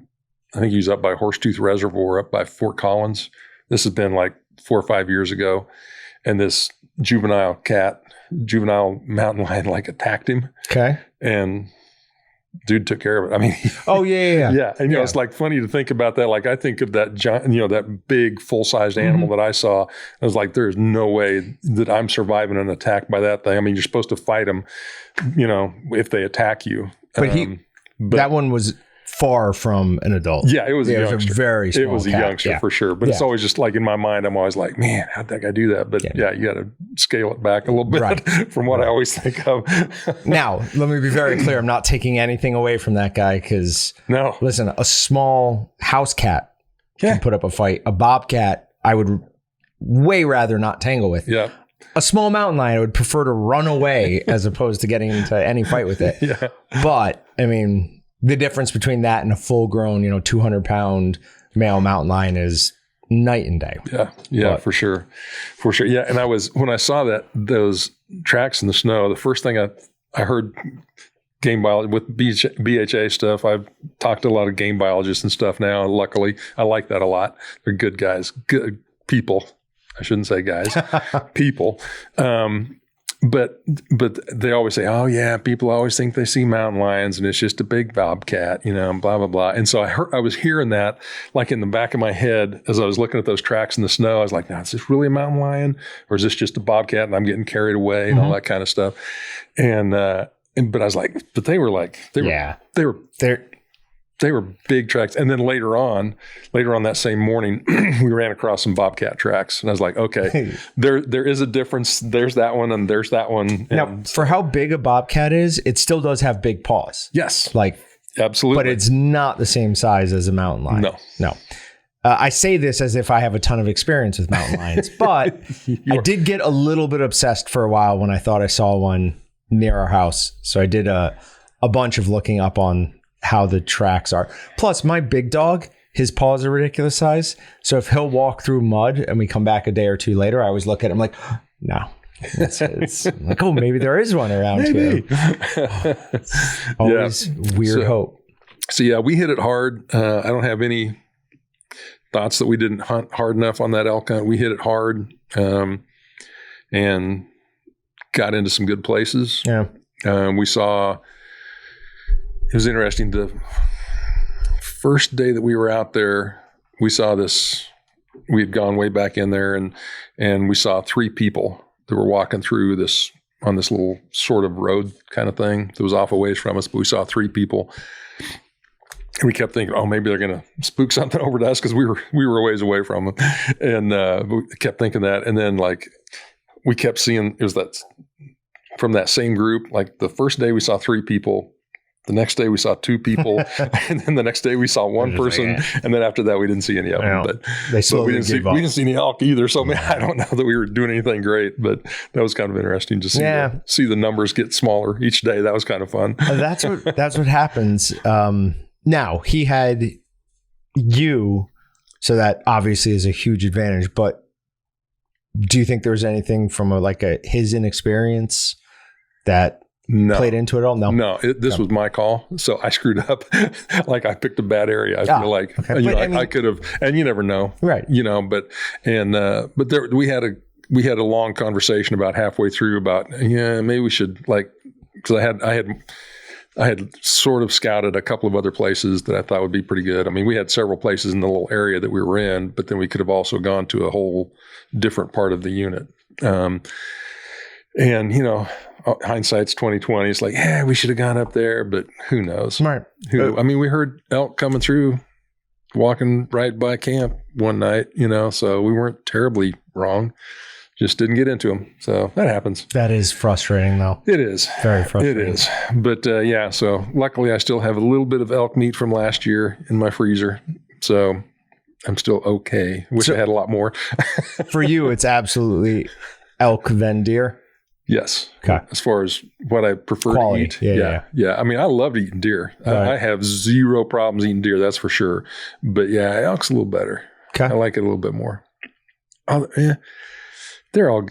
[SPEAKER 4] think he was up by Horsetooth Reservoir, up by Fort Collins. This has been 4 or 5 years ago. And this juvenile mountain lion like attacked him.
[SPEAKER 1] Okay.
[SPEAKER 4] And dude took care of it. I mean,
[SPEAKER 1] oh yeah.
[SPEAKER 4] Yeah. And, it's like funny to think about that. Like I think of that giant, that big full-sized animal that I saw. I was like, there's no way that I'm surviving an attack by that thing. I mean, you're supposed to fight them, if they attack you.
[SPEAKER 1] But that one was far from an adult.
[SPEAKER 4] Yeah, it was a youngster.
[SPEAKER 1] It was a very small
[SPEAKER 4] It was a
[SPEAKER 1] cat.
[SPEAKER 4] youngster for sure. But it's always just like in my mind, I'm always like, man, how'd that guy do that? But you got to scale it back a little bit from what I always think of.
[SPEAKER 1] Now, let me be very clear. I'm not taking anything away from that guy because, listen, a small house cat can put up a fight. A bobcat, I would way rather not tangle with.
[SPEAKER 4] Yeah.
[SPEAKER 1] A small mountain lion, I would prefer to run away as opposed to getting into any fight with it.
[SPEAKER 4] Yeah.
[SPEAKER 1] But, I mean, the difference between that and a full-grown, 200-pound male mountain lion is night and day.
[SPEAKER 4] Yeah, for sure. Yeah, and when I saw those tracks in the snow, the first thing I heard game biology with BHA stuff. I've talked to a lot of game biologists and stuff now. Luckily, I like that a lot. They're good guys, good people. I shouldn't say guys, people. But they always say, oh yeah, people always think they see mountain lions and it's just a big bobcat, and blah, blah, blah. And so I was hearing that like in the back of my head as I was looking at those tracks in the snow. I was like, now, is this really a mountain lion or is this just a bobcat and I'm getting carried away and all that kind of stuff? But I was like, but they were big tracks. And then later on that same morning, we ran across some bobcat tracks. And I was like, okay, there is a difference. There's that one and there's that one.
[SPEAKER 1] Now, for how big a bobcat is, it still does have big paws.
[SPEAKER 4] Yes.
[SPEAKER 1] Like,
[SPEAKER 4] absolutely.
[SPEAKER 1] But it's not the same size as a mountain lion. No. I say this as if I have a ton of experience with mountain lions, but I did get a little bit obsessed for a while when I thought I saw one near our house. So I did a bunch of looking up on how the tracks are. Plus, my big dog, his paws are ridiculous size. So if he'll walk through mud and we come back a day or two later, I always look at him like, no. It's like, oh, maybe there is one around here. Always weird hope.
[SPEAKER 4] So yeah, we hit it hard. I don't have any thoughts that we didn't hunt hard enough on that elk hunt. We hit it hard and got into some good places.
[SPEAKER 1] Yeah.
[SPEAKER 4] We saw... It was interesting. The first day that we were out there, we saw this. We had gone way back in there, and we saw 3 people that were walking through on this little sort of road kind of thing that was off a ways from us. But we saw 3 people, and we kept thinking, oh, maybe they're going to spook something over to us because we were a ways away from them, and we kept thinking that. And then we kept seeing it was that from that same group. Like the first day we saw 3 people. The next day we saw 2 people, and then the next day we saw 1 person, and then after that we didn't see any of them. But we didn't see any elk either. So I don't know that we were doing anything great, but that was kind of interesting to see the numbers get smaller each day. That was kind of fun.
[SPEAKER 1] That's what happens. Now he had you, so that obviously is a huge advantage. But do you think there was anything from his inexperience that played into it all? No.
[SPEAKER 4] This was my call. So I screwed up. I picked a bad area. I feel like, I could have, and you never know. Right. But there, we had a long conversation about halfway through about, maybe we should because I had sort of scouted a couple of other places that I thought would be pretty good. I mean, we had several places in the little area that we were in, but then we could have also gone to a whole different part of the unit. Hindsight's 20/20. It's like, we should have gone up there, but who knows? Right. I mean, we heard elk coming through, walking right by camp one night, so we weren't terribly wrong. Just didn't get into them. So that happens.
[SPEAKER 1] That is frustrating, though.
[SPEAKER 4] It is.
[SPEAKER 1] Very frustrating.
[SPEAKER 4] It is. But so luckily I still have a little bit of elk meat from last year in my freezer. So I'm still okay. Wish I had a lot more.
[SPEAKER 1] For you, it's absolutely elk then deer.
[SPEAKER 4] Yes.
[SPEAKER 1] Okay.
[SPEAKER 4] As far as what I prefer
[SPEAKER 1] Quality.
[SPEAKER 4] to eat. Yeah. I mean, I love eating deer. Right. I have zero problems eating deer. That's for sure. But elk's a little better. Okay. I like it a little bit more. They're all,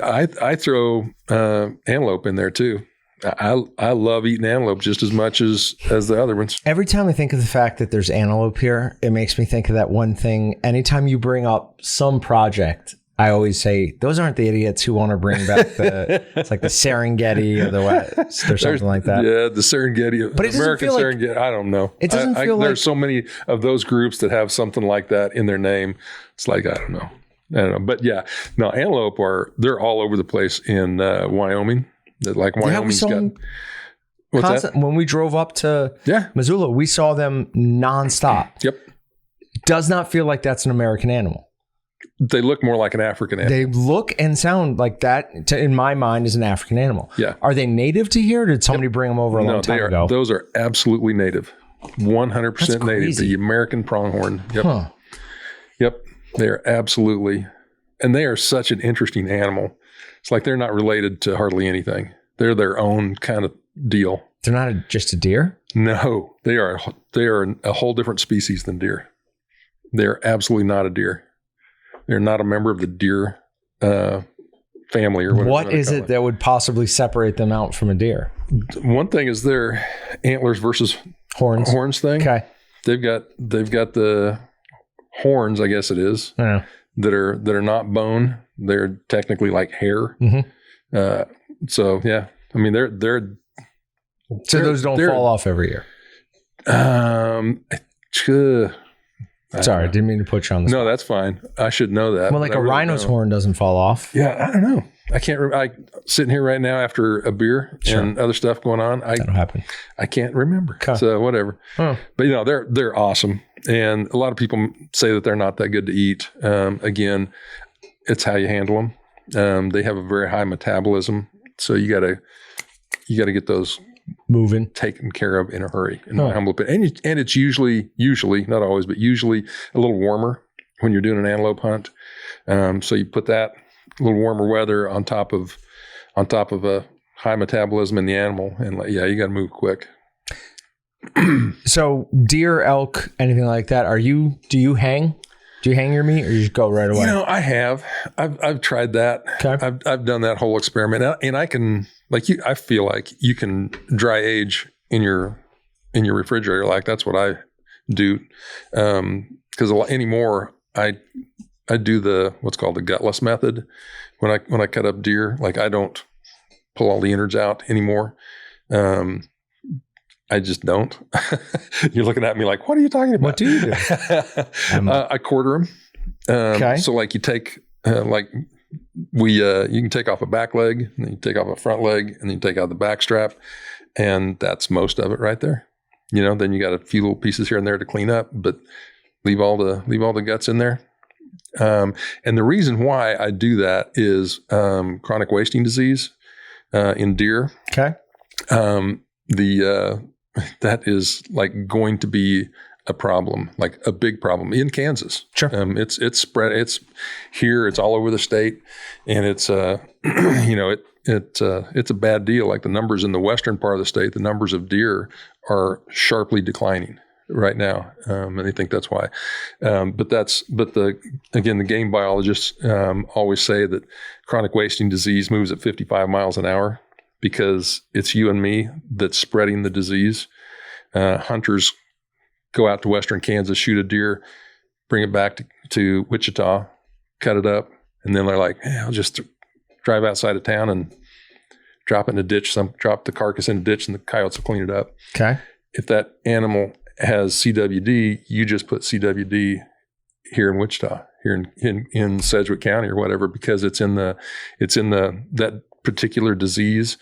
[SPEAKER 4] I throw antelope in there too. I love eating antelope just as much as the other ones.
[SPEAKER 1] Every time I think of the fact that there's antelope here, it makes me think of that one thing. Anytime you bring up some project I always say those aren't the idiots who want to bring back it's like the Serengeti or the West or something like that.
[SPEAKER 4] Yeah, the Serengeti,
[SPEAKER 1] but it
[SPEAKER 4] American
[SPEAKER 1] feel
[SPEAKER 4] Serengeti. I don't know.
[SPEAKER 1] It doesn't feel like
[SPEAKER 4] there's so many of those groups that have something like that in their name. It's like I don't know. But yeah, no, antelope they're all over the place in Wyoming. Like Wyoming's got. What's that?
[SPEAKER 1] When we drove up to Missoula, we saw them nonstop.
[SPEAKER 4] Yep.
[SPEAKER 1] Does not feel like that's an American animal.
[SPEAKER 4] They look more like an African animal.
[SPEAKER 1] They look and sound like that, in my mind, is an African animal.
[SPEAKER 4] Yeah.
[SPEAKER 1] Are they native to here? Or did somebody bring them over a long time ago?
[SPEAKER 4] Those are absolutely native. 100% native. The American pronghorn. Yep.
[SPEAKER 1] Huh.
[SPEAKER 4] Yep. They are absolutely. And they are such an interesting animal. It's like they're not related to hardly anything. They're their own kind of deal.
[SPEAKER 1] They're not just a deer?
[SPEAKER 4] No. They are a whole different species than deer. They're absolutely not a deer. They're not a member of the deer family or whatever.
[SPEAKER 1] What is it that would possibly separate them out from a deer?
[SPEAKER 4] One thing is their antlers versus horns thing.
[SPEAKER 1] Okay.
[SPEAKER 4] They've got the horns, I guess it is, that are not bone. They're technically like hair. Mm-hmm. So yeah, I mean they're
[SPEAKER 1] those don't fall off every year. Sorry, I didn't mean to put you on the spot.
[SPEAKER 4] No, that's fine. I should know that.
[SPEAKER 1] Well, like a rhino's horn doesn't fall off.
[SPEAKER 4] Yeah, I don't know. I can't remember. I sitting here right now after a beer and other stuff going on.
[SPEAKER 1] That'll happen.
[SPEAKER 4] I can't remember.
[SPEAKER 1] Okay.
[SPEAKER 4] So whatever.
[SPEAKER 1] Huh.
[SPEAKER 4] But they're awesome, and a lot of people say that they're not that good to eat. Again, it's how you handle them. They have a very high metabolism, so you gotta get those
[SPEAKER 1] moving,
[SPEAKER 4] taken care of in a hurry. In my humble opinion, and it's usually not always, but usually a little warmer when you're doing an antelope hunt. So you put that a little warmer weather on top of a high metabolism in the animal, and you got to move quick.
[SPEAKER 1] So deer, elk, anything like that? Do you hang? Do you hang your meat, or you just go right away?
[SPEAKER 4] I have. I've tried that.
[SPEAKER 1] Okay.
[SPEAKER 4] I've done that whole experiment, and I can I feel like you can dry age in your refrigerator. Like that's what I do. Because anymore I do the what's called the gutless method when I cut up deer. Like I don't pull all the innards out anymore. I just don't. You're looking at me like, what are you talking about?
[SPEAKER 1] What do you do?
[SPEAKER 4] I quarter them.
[SPEAKER 1] Okay.
[SPEAKER 4] So like you take you can take off a back leg, and then you take off a front leg, and then you take out the back strap, and that's most of it right there. Then you got a few little pieces here and there to clean up, but leave all the guts in there. And the reason why I do that is chronic wasting disease in deer.
[SPEAKER 1] Okay.
[SPEAKER 4] That is like going to be a problem, like a big problem in Kansas.
[SPEAKER 1] Sure.
[SPEAKER 4] It's spread. It's here. It's all over the state, and it's it's a bad deal. Like the numbers in the western part of the state, the numbers of deer are sharply declining right now, and I think that's why. But the game biologists always say that chronic wasting disease moves at 55 miles an hour. Because it's you and me that's spreading the disease. Hunters go out to western Kansas, shoot a deer, bring it back to Wichita, cut it up, and then they're like, I'll just drive outside of town and drop it in a ditch, drop the carcass in a ditch, and the coyotes will clean it up.
[SPEAKER 1] Okay.
[SPEAKER 4] If that animal has CWD, you just put CWD here in Wichita, here in Sedgwick County or whatever, because it's in that particular disease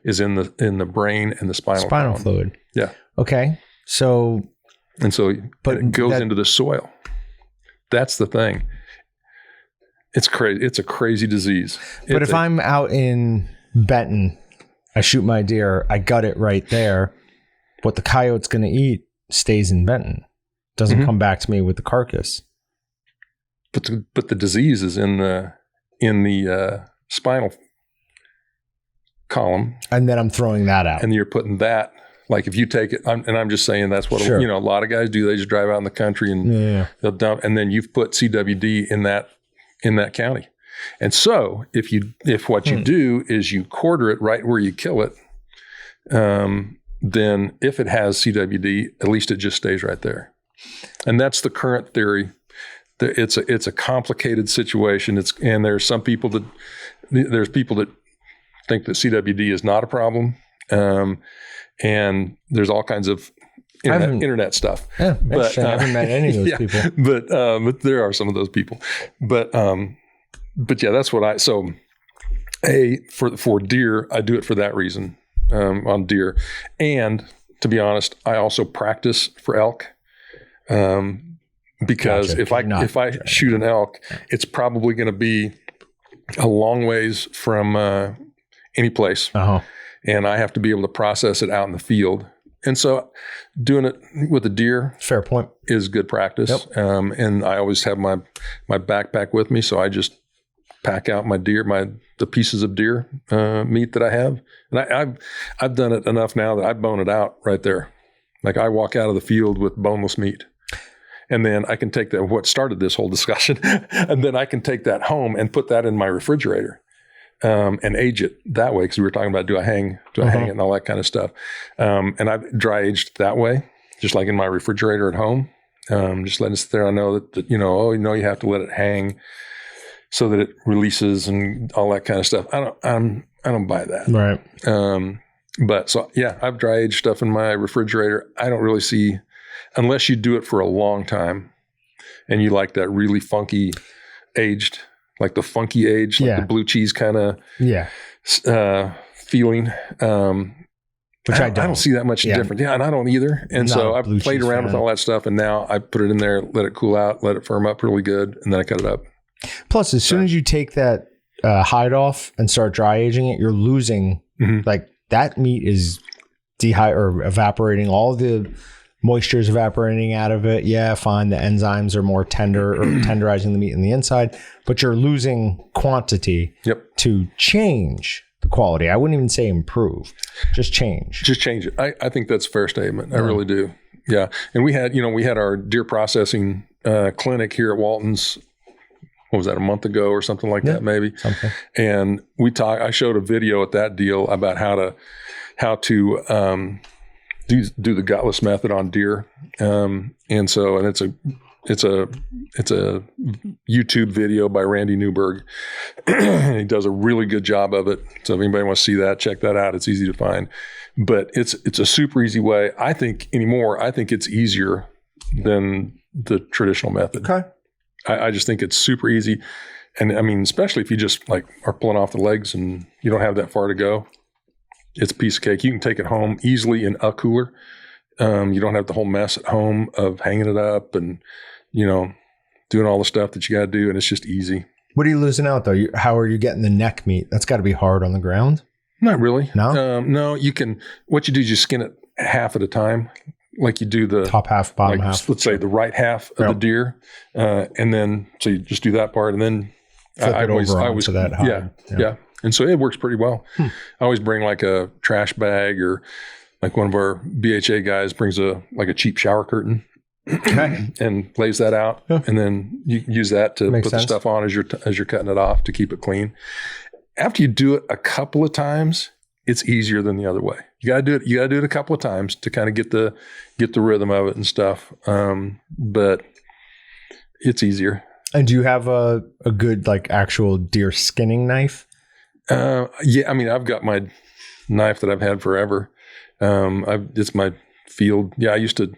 [SPEAKER 4] is in the brain and the spinal
[SPEAKER 1] fluid.
[SPEAKER 4] Yeah.
[SPEAKER 1] Okay. So
[SPEAKER 4] it goes into the soil. That's the thing. It's crazy. It's a crazy disease.
[SPEAKER 1] But if I'm out in Benton, I shoot my deer, I gut it right there. What the coyote's going to eat stays in Benton. Doesn't come back to me with the carcass.
[SPEAKER 4] But the disease is in the spinal column,
[SPEAKER 1] and then I'm throwing that out,
[SPEAKER 4] and you're putting that. Like if you take it, I'm just saying that's what a lot of guys do. They just drive out in the country and they'll dump, and then you've put CWD in that county. And so if what you do is you quarter it right where you kill it, then if it has CWD, at least it just stays right there. And that's the current theory it's a complicated situation. And there's people that think that CWD is not a problem. And there's all kinds of internet stuff.
[SPEAKER 1] Yeah, but I haven't met any of those people.
[SPEAKER 4] But there are some of those people. But yeah, that's what for deer, I do it for that reason, on deer. And to be honest, I also practice for elk. Because if I shoot an elk, it's probably going to be a long ways from any place. And I have to be able to process it out in the field. And so doing it with a deer,
[SPEAKER 1] fair point,
[SPEAKER 4] is good practice.
[SPEAKER 1] Yep.
[SPEAKER 4] And I always have my backpack with me. So I just pack out the pieces of deer meat that I have. And I've done it enough now that I bone it out right there. Like I walk out of the field with boneless meat. And then I can take that, what started this whole discussion, and then I can take that home and put that in my refrigerator and age it that way. Because we were talking about, do I hang it and all that kind of stuff. And I've dry aged that way, just like in my refrigerator at home. Just letting it sit there. I know that you have to let it hang so that it releases and all that kind of stuff. I don't buy that.
[SPEAKER 1] Right.
[SPEAKER 4] But so yeah, I've dry aged stuff in my refrigerator. I don't really see, unless you do it for a long time and you like that really funky aged, like the funky aged, like the blue cheese kind of feeling. Which I don't see that much different. Yeah, and I don't either. And so I've played around with all that stuff, and now I put it in there, let it cool out, let it firm up really good, and then I cut it up.
[SPEAKER 1] Plus, as soon as you take that hide off and start dry aging it, you're losing, like that meat is evaporating. All the moisture is evaporating out of it. Yeah, fine. The enzymes are more tender or tenderizing the meat in the inside, but you're losing quantity to change the quality. I wouldn't even say improve, just change.
[SPEAKER 4] Just change it. I think that's a fair statement. I really do. Yeah. And we had our deer processing clinic here at Walton's. What was that, a month ago or something like that, maybe? Something. And I showed a video at that deal about how to do the gutless method on deer. And it's a YouTube video by Randy Newberg. He does a really good job of it. So if anybody wants to see that, check that out. It's easy to find, but it's a super easy way. I think it's easier than the traditional method.
[SPEAKER 1] Okay.
[SPEAKER 4] I just think it's super easy. And I mean, especially if you just like are pulling off the legs and you don't have that far to go, it's a piece of cake. You can take it home easily in a cooler. You don't have the whole mess at home of hanging it up and, doing all the stuff that you got to do. And it's just easy.
[SPEAKER 1] What are you losing out though? How are you getting the neck meat? That's got to be hard on the ground.
[SPEAKER 4] Not really.
[SPEAKER 1] No?
[SPEAKER 4] No, what you do is you skin it half at a time. Like you do the
[SPEAKER 1] top half, bottom half.
[SPEAKER 4] Let's say the right half of the deer. And then, so you just do that part and then
[SPEAKER 1] I always to that hide.
[SPEAKER 4] Yeah. And so it works pretty well. I always bring like a trash bag, or like one of our BHA guys brings a cheap shower curtain and lays that out. Yeah. And then you use that to put the stuff on as you're cutting it off to keep it clean. After you do it a couple of times, it's easier than the other way. You got to do it a couple of times to kind of get the rhythm of it and stuff. But it's easier. And
[SPEAKER 1] do you have a good like actual deer skinning knife?
[SPEAKER 4] Yeah. I mean, I've got my knife that I've had forever. It's my field. Yeah. I used to,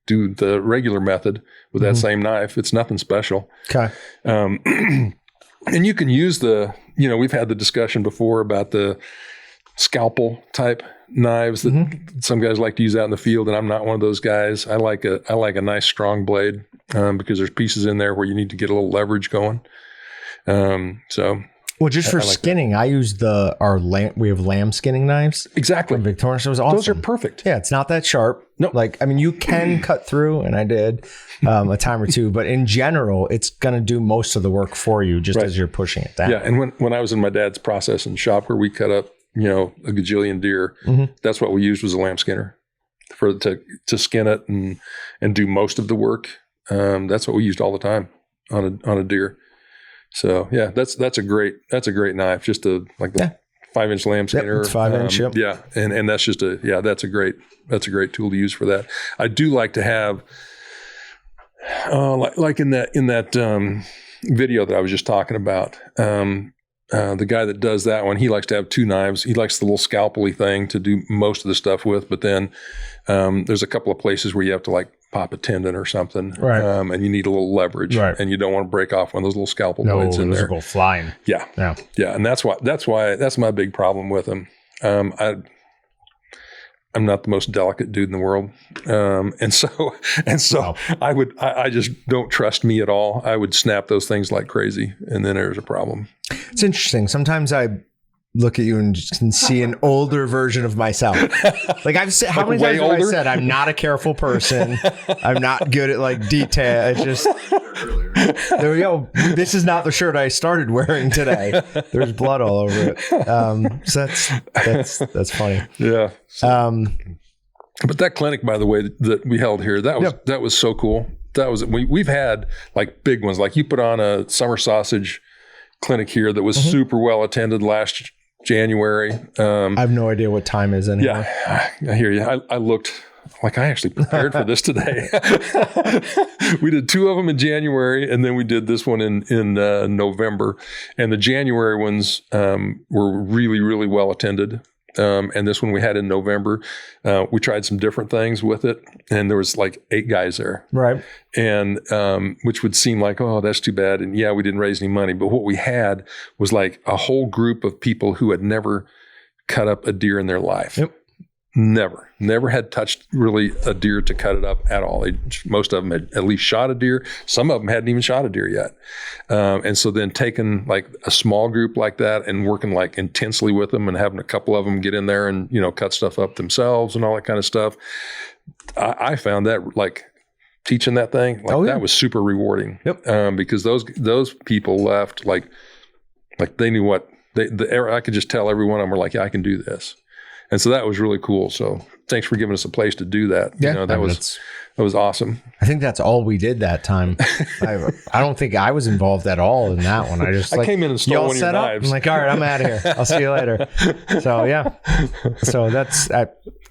[SPEAKER 4] do the regular method with that same knife. It's nothing special.
[SPEAKER 1] Okay.
[SPEAKER 4] And you can use we've had the discussion before about the scalpel type knives that some guys like to use out in the field. And I'm not one of those guys. I like a nice strong blade, because there's pieces in there where you need to get a little leverage going.
[SPEAKER 1] Well, just for skinning, I use we have lamb skinning knives.
[SPEAKER 4] Exactly.
[SPEAKER 1] From Victoria's. It was awesome.
[SPEAKER 4] Those are perfect.
[SPEAKER 1] Yeah, it's not that sharp. No. You can cut through, and I did a time or two, but in general, it's going to do most of the work for you just as you're pushing it down.
[SPEAKER 4] Yeah, and when I was in my dad's processing shop where we cut up, a gajillion deer, that's what we used was a lamb skinner to skin it and do most of the work. That's what we used all the time on a deer. So yeah, that's a great knife. Just the 5-inch lamb skinner.
[SPEAKER 1] Yep, it's 5-inch. Yep.
[SPEAKER 4] Yeah, and that's just that's a great tool to use for that. I do like to have Like in that video that I was just talking about, the guy that does that one, he likes to have 2 knives. He likes the little scalpely thing to do most of the stuff with. But then there's a couple of places where you have to like pop a tendon or something,
[SPEAKER 1] right?
[SPEAKER 4] And you need a little leverage,
[SPEAKER 1] right?
[SPEAKER 4] And you don't want to break off one of those little scalpel blades in there.
[SPEAKER 1] Go flying.
[SPEAKER 4] Yeah. And that's my big problem with them. I'm not the most delicate dude in the world. And so wow. I just don't trust me at all. I would snap those things like crazy. And then there's a problem.
[SPEAKER 1] It's interesting. Sometimes I look at you and just can see an older version of myself. Like I've said, how many times have I said, I'm not a careful person. I'm not good at like detail. It's just, there we go. This is not the shirt I started wearing today. There's blood all over it. So that's funny.
[SPEAKER 4] Yeah. But that clinic, by the way, that we held here, that was so cool. That was, we've had like big ones, like you put on a summer sausage clinic here that was super well attended last January.
[SPEAKER 1] I have no idea what time is anymore.
[SPEAKER 4] Yeah, I hear you. I looked like I actually prepared for this today. We did 2 of them in January, and then we did this one in November. And the January ones were really, really well attended. And this one we had in November. We tried some different things with it, and there was like 8 guys there.
[SPEAKER 1] Right.
[SPEAKER 4] And which would seem like, oh, that's too bad. And yeah, we didn't raise any money. But what we had was like a whole group of people who had never cut up a deer in their life.
[SPEAKER 1] Yep.
[SPEAKER 4] Never had touched really a deer to cut it up at all. Most of them had at least shot a deer. Some of them hadn't even shot a deer yet. And so then taking like a small group like that and working like intensely with them and having a couple of them get in there and, cut stuff up themselves and all that kind of stuff. I found that like teaching that thing, that was super rewarding.
[SPEAKER 1] Yep.
[SPEAKER 4] Because those people left like they knew what I could just tell every one of them were like, yeah, I can do this. And so that was really cool. So thanks for giving us a place to do that.
[SPEAKER 1] Yeah,
[SPEAKER 4] that was awesome.
[SPEAKER 1] I think that's all we did that time. I don't think I was involved at all in that one. I came in and stole one of your knives. I'm like, all right, I'm out of here. I'll see you later. So yeah. So that's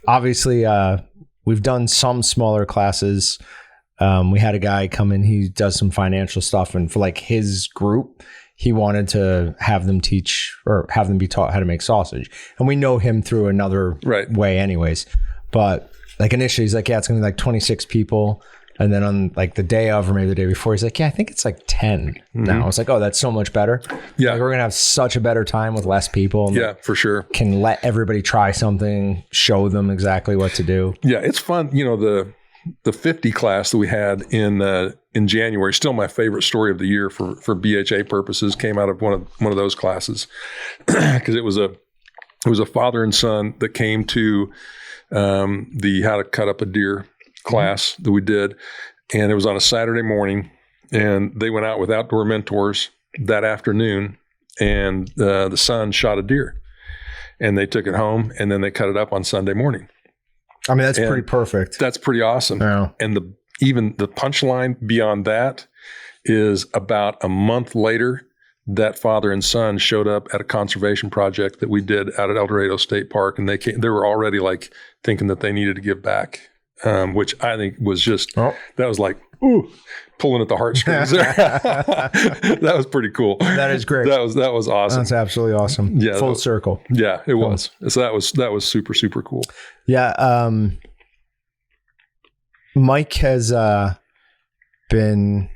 [SPEAKER 1] obviously we've done some smaller classes. We had a guy come in. He does some financial stuff, and for like his group, he wanted to have them teach or have them be taught how to make sausage. And we know him through another way anyways. But like initially he's like, yeah, it's going to be like 26 people. And then on like the day of or maybe the day before, he's like, yeah, I think it's like 10 now. I was like, oh, that's so much better.
[SPEAKER 4] Yeah.
[SPEAKER 1] Like, we're going to have such a better time with less people. And
[SPEAKER 4] yeah, for sure.
[SPEAKER 1] Can let everybody try something, show them exactly what to do.
[SPEAKER 4] Yeah, it's fun. The 50 class that we had in January, still my favorite story of the year for BHA purposes, came out of one of those classes because it was a father and son that came to the how to cut up a deer class that we did, and it was on a Saturday morning, and they went out with outdoor mentors that afternoon, and the son shot a deer, and they took it home, and then they cut it up on Sunday morning.
[SPEAKER 1] I mean, that's pretty perfect.
[SPEAKER 4] That's pretty awesome.
[SPEAKER 1] Yeah.
[SPEAKER 4] And even the punchline beyond that is about a month later, that father and son showed up at a conservation project that we did out at El Dorado State Park. And they were already like thinking that they needed to give back, which I think was just, that was like, ooh, pulling at the heartstrings there. That was pretty cool.
[SPEAKER 1] That is great.
[SPEAKER 4] That was awesome.
[SPEAKER 1] That's absolutely awesome.
[SPEAKER 4] Yeah.
[SPEAKER 1] Full circle.
[SPEAKER 4] Yeah, it was. So that was super, super cool.
[SPEAKER 1] Yeah. Mike has been,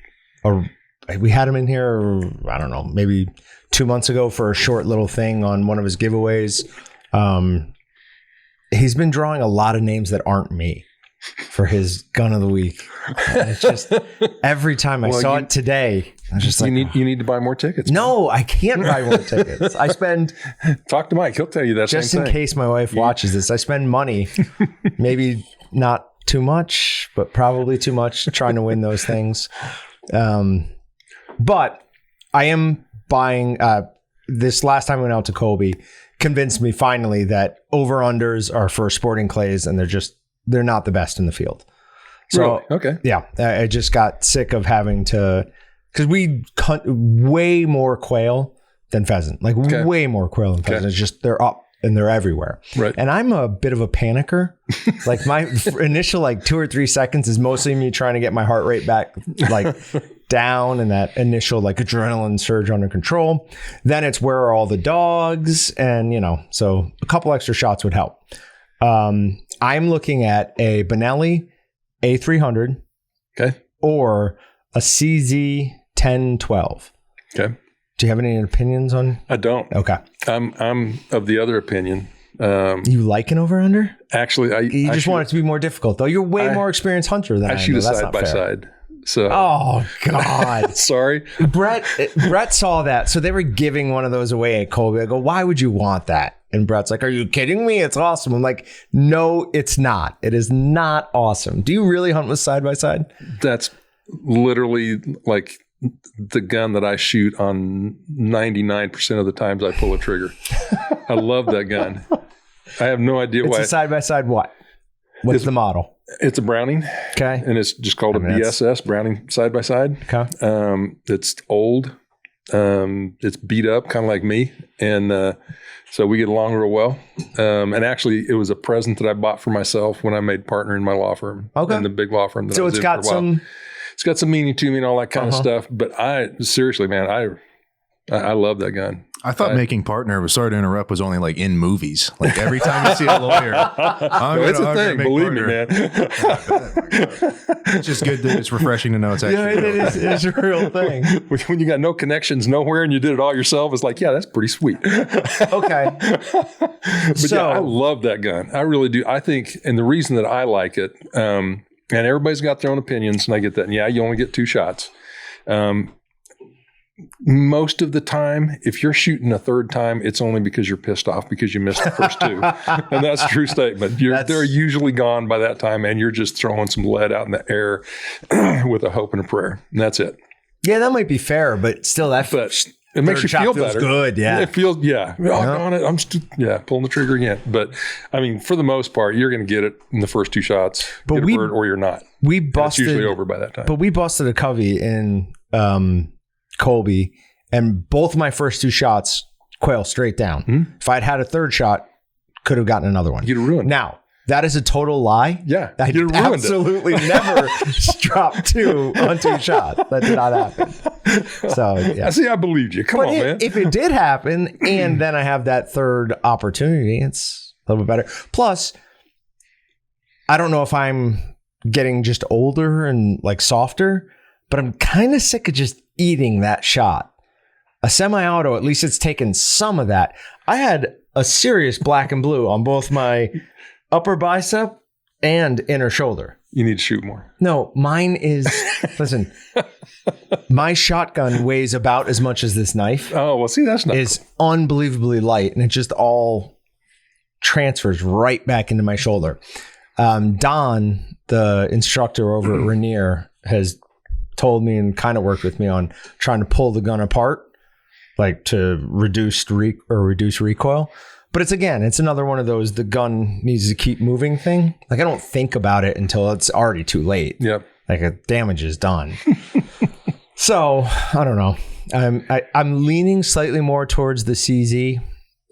[SPEAKER 1] we had him in here, I don't know, maybe 2 months ago for a short little thing on one of his giveaways. He's been drawing a lot of names that aren't me for his gun of the week. And it's just every time I saw it today, I was just like,
[SPEAKER 4] you need to buy more tickets.
[SPEAKER 1] No, I can't buy more tickets. I spend.
[SPEAKER 4] Talk to Mike. He'll tell you that.
[SPEAKER 1] Just in case my wife watches this, I spend money, maybe not too much, but probably too much trying to win those things. But I am buying, this last time I went out to Colby, convinced me finally that over-unders are for sporting clays and they're not the best in the field. So,
[SPEAKER 4] really? Okay.
[SPEAKER 1] Yeah, I just got sick of having to, because we hunt way more quail than pheasant, way more quail than pheasant. It's just, they're up and they're everywhere.
[SPEAKER 4] Right.
[SPEAKER 1] And I'm a bit of a panicker. Like my initial like 2 or 3 seconds is mostly me trying to get my heart rate back like down and that initial like adrenaline surge under control. Then it's where are all the dogs? And, so a couple extra shots would help. I'm looking at a Benelli A300.
[SPEAKER 4] Okay.
[SPEAKER 1] Or a CZ 1012.
[SPEAKER 4] Okay.
[SPEAKER 1] Do you have any opinions on?
[SPEAKER 4] I don't.
[SPEAKER 1] Okay.
[SPEAKER 4] I'm of the other opinion.
[SPEAKER 1] You like an over under?
[SPEAKER 4] Actually,
[SPEAKER 1] you just want it to be more difficult, though. You're way more experienced hunter than I am.
[SPEAKER 4] I shoot a
[SPEAKER 1] That's
[SPEAKER 4] side
[SPEAKER 1] not
[SPEAKER 4] by
[SPEAKER 1] fair.
[SPEAKER 4] side. So.
[SPEAKER 1] Oh God.
[SPEAKER 4] Sorry.
[SPEAKER 1] Brett saw that, so they were giving one of those away at Colby. I go, why would you want that? And Brett's like, are you kidding me? It's awesome. I'm like, no, it's not. It is not awesome. Do you really hunt with side by side?
[SPEAKER 4] That's literally like the gun that I shoot on 99% of the times I pull a trigger. I love that gun. I have no idea why.
[SPEAKER 1] It's a side by side what? What's the model?
[SPEAKER 4] It's a Browning.
[SPEAKER 1] Okay.
[SPEAKER 4] And it's just called a BSS, Browning side by side.
[SPEAKER 1] Okay.
[SPEAKER 4] It's old. It's beat up, kind of like me. And so we get along real well. And actually, it was a present that I bought for myself when I made partner in my law firm.
[SPEAKER 1] Okay.
[SPEAKER 4] In the big law firm that
[SPEAKER 1] so
[SPEAKER 4] I was
[SPEAKER 1] it's
[SPEAKER 4] in
[SPEAKER 1] got
[SPEAKER 4] for a while. It's got some meaning to me and all that kind of stuff. But seriously, man, I love that gun.
[SPEAKER 3] I thought making partner, sorry to interrupt, was only like in movies. Like every time you see a lawyer,
[SPEAKER 4] it's a thing. Believe me, man.
[SPEAKER 3] It's just good. It's refreshing to know it's actually
[SPEAKER 1] real. It's a real thing.
[SPEAKER 4] When you got no connections nowhere and you did it all yourself, it's like, yeah, that's pretty sweet.
[SPEAKER 1] Okay.
[SPEAKER 4] But yeah, I love that gun. I really do. I think, and the reason that I like it, and everybody's got their own opinions, and I get that. And yeah, you only get 2 shots. Most of the time, if you're shooting a third time, it's only because you're pissed off because you missed the first 2. And that's a true statement. They're usually gone by that time, and you're just throwing some lead out in the air with a hope and a prayer. And that's it.
[SPEAKER 1] Yeah, that might be fair, but still,
[SPEAKER 4] it makes you feel better.
[SPEAKER 1] Good, yeah.
[SPEAKER 4] It feels, yeah. On it. I'm pulling the trigger again. But I mean, for the most part, you're going to get it in the first 2 shots. But get a bird or you're not.
[SPEAKER 1] We busted.
[SPEAKER 4] It's usually over by that time.
[SPEAKER 1] But we busted a covey in Colby, and both my first 2 shots, quail straight down.
[SPEAKER 4] Mm-hmm.
[SPEAKER 1] If I'd had a third shot, could have gotten another one.
[SPEAKER 4] You'd have ruined it.
[SPEAKER 1] Now, that is a total lie.
[SPEAKER 4] Yeah.
[SPEAKER 1] I absolutely never dropped 2 on 2 shots. That did not happen. So, yeah.
[SPEAKER 4] I believed you. Come on, man.
[SPEAKER 1] If it did happen, and then I have that third opportunity, it's a little bit better. Plus, I don't know if I'm getting just older and like softer, but I'm kind of sick of just eating that shot. A semi-auto, at least it's taken some of that. I had a serious black and blue on both my upper bicep and inner shoulder.
[SPEAKER 4] You need to shoot more.
[SPEAKER 1] No, mine is, listen, my shotgun weighs about as much as this knife.
[SPEAKER 4] Oh, well, see, that's not
[SPEAKER 1] is unbelievably light, and it just all transfers right back into my shoulder. Don, the instructor over at Rainier, has told me and kind of worked with me on trying to pull the gun apart, like to reduce recoil. But it's another one of those, the gun needs to keep moving thing. Like I don't think about it until it's already too late.
[SPEAKER 4] Yep.
[SPEAKER 1] Like a damage is done. So I don't know. I'm leaning slightly more towards the CZ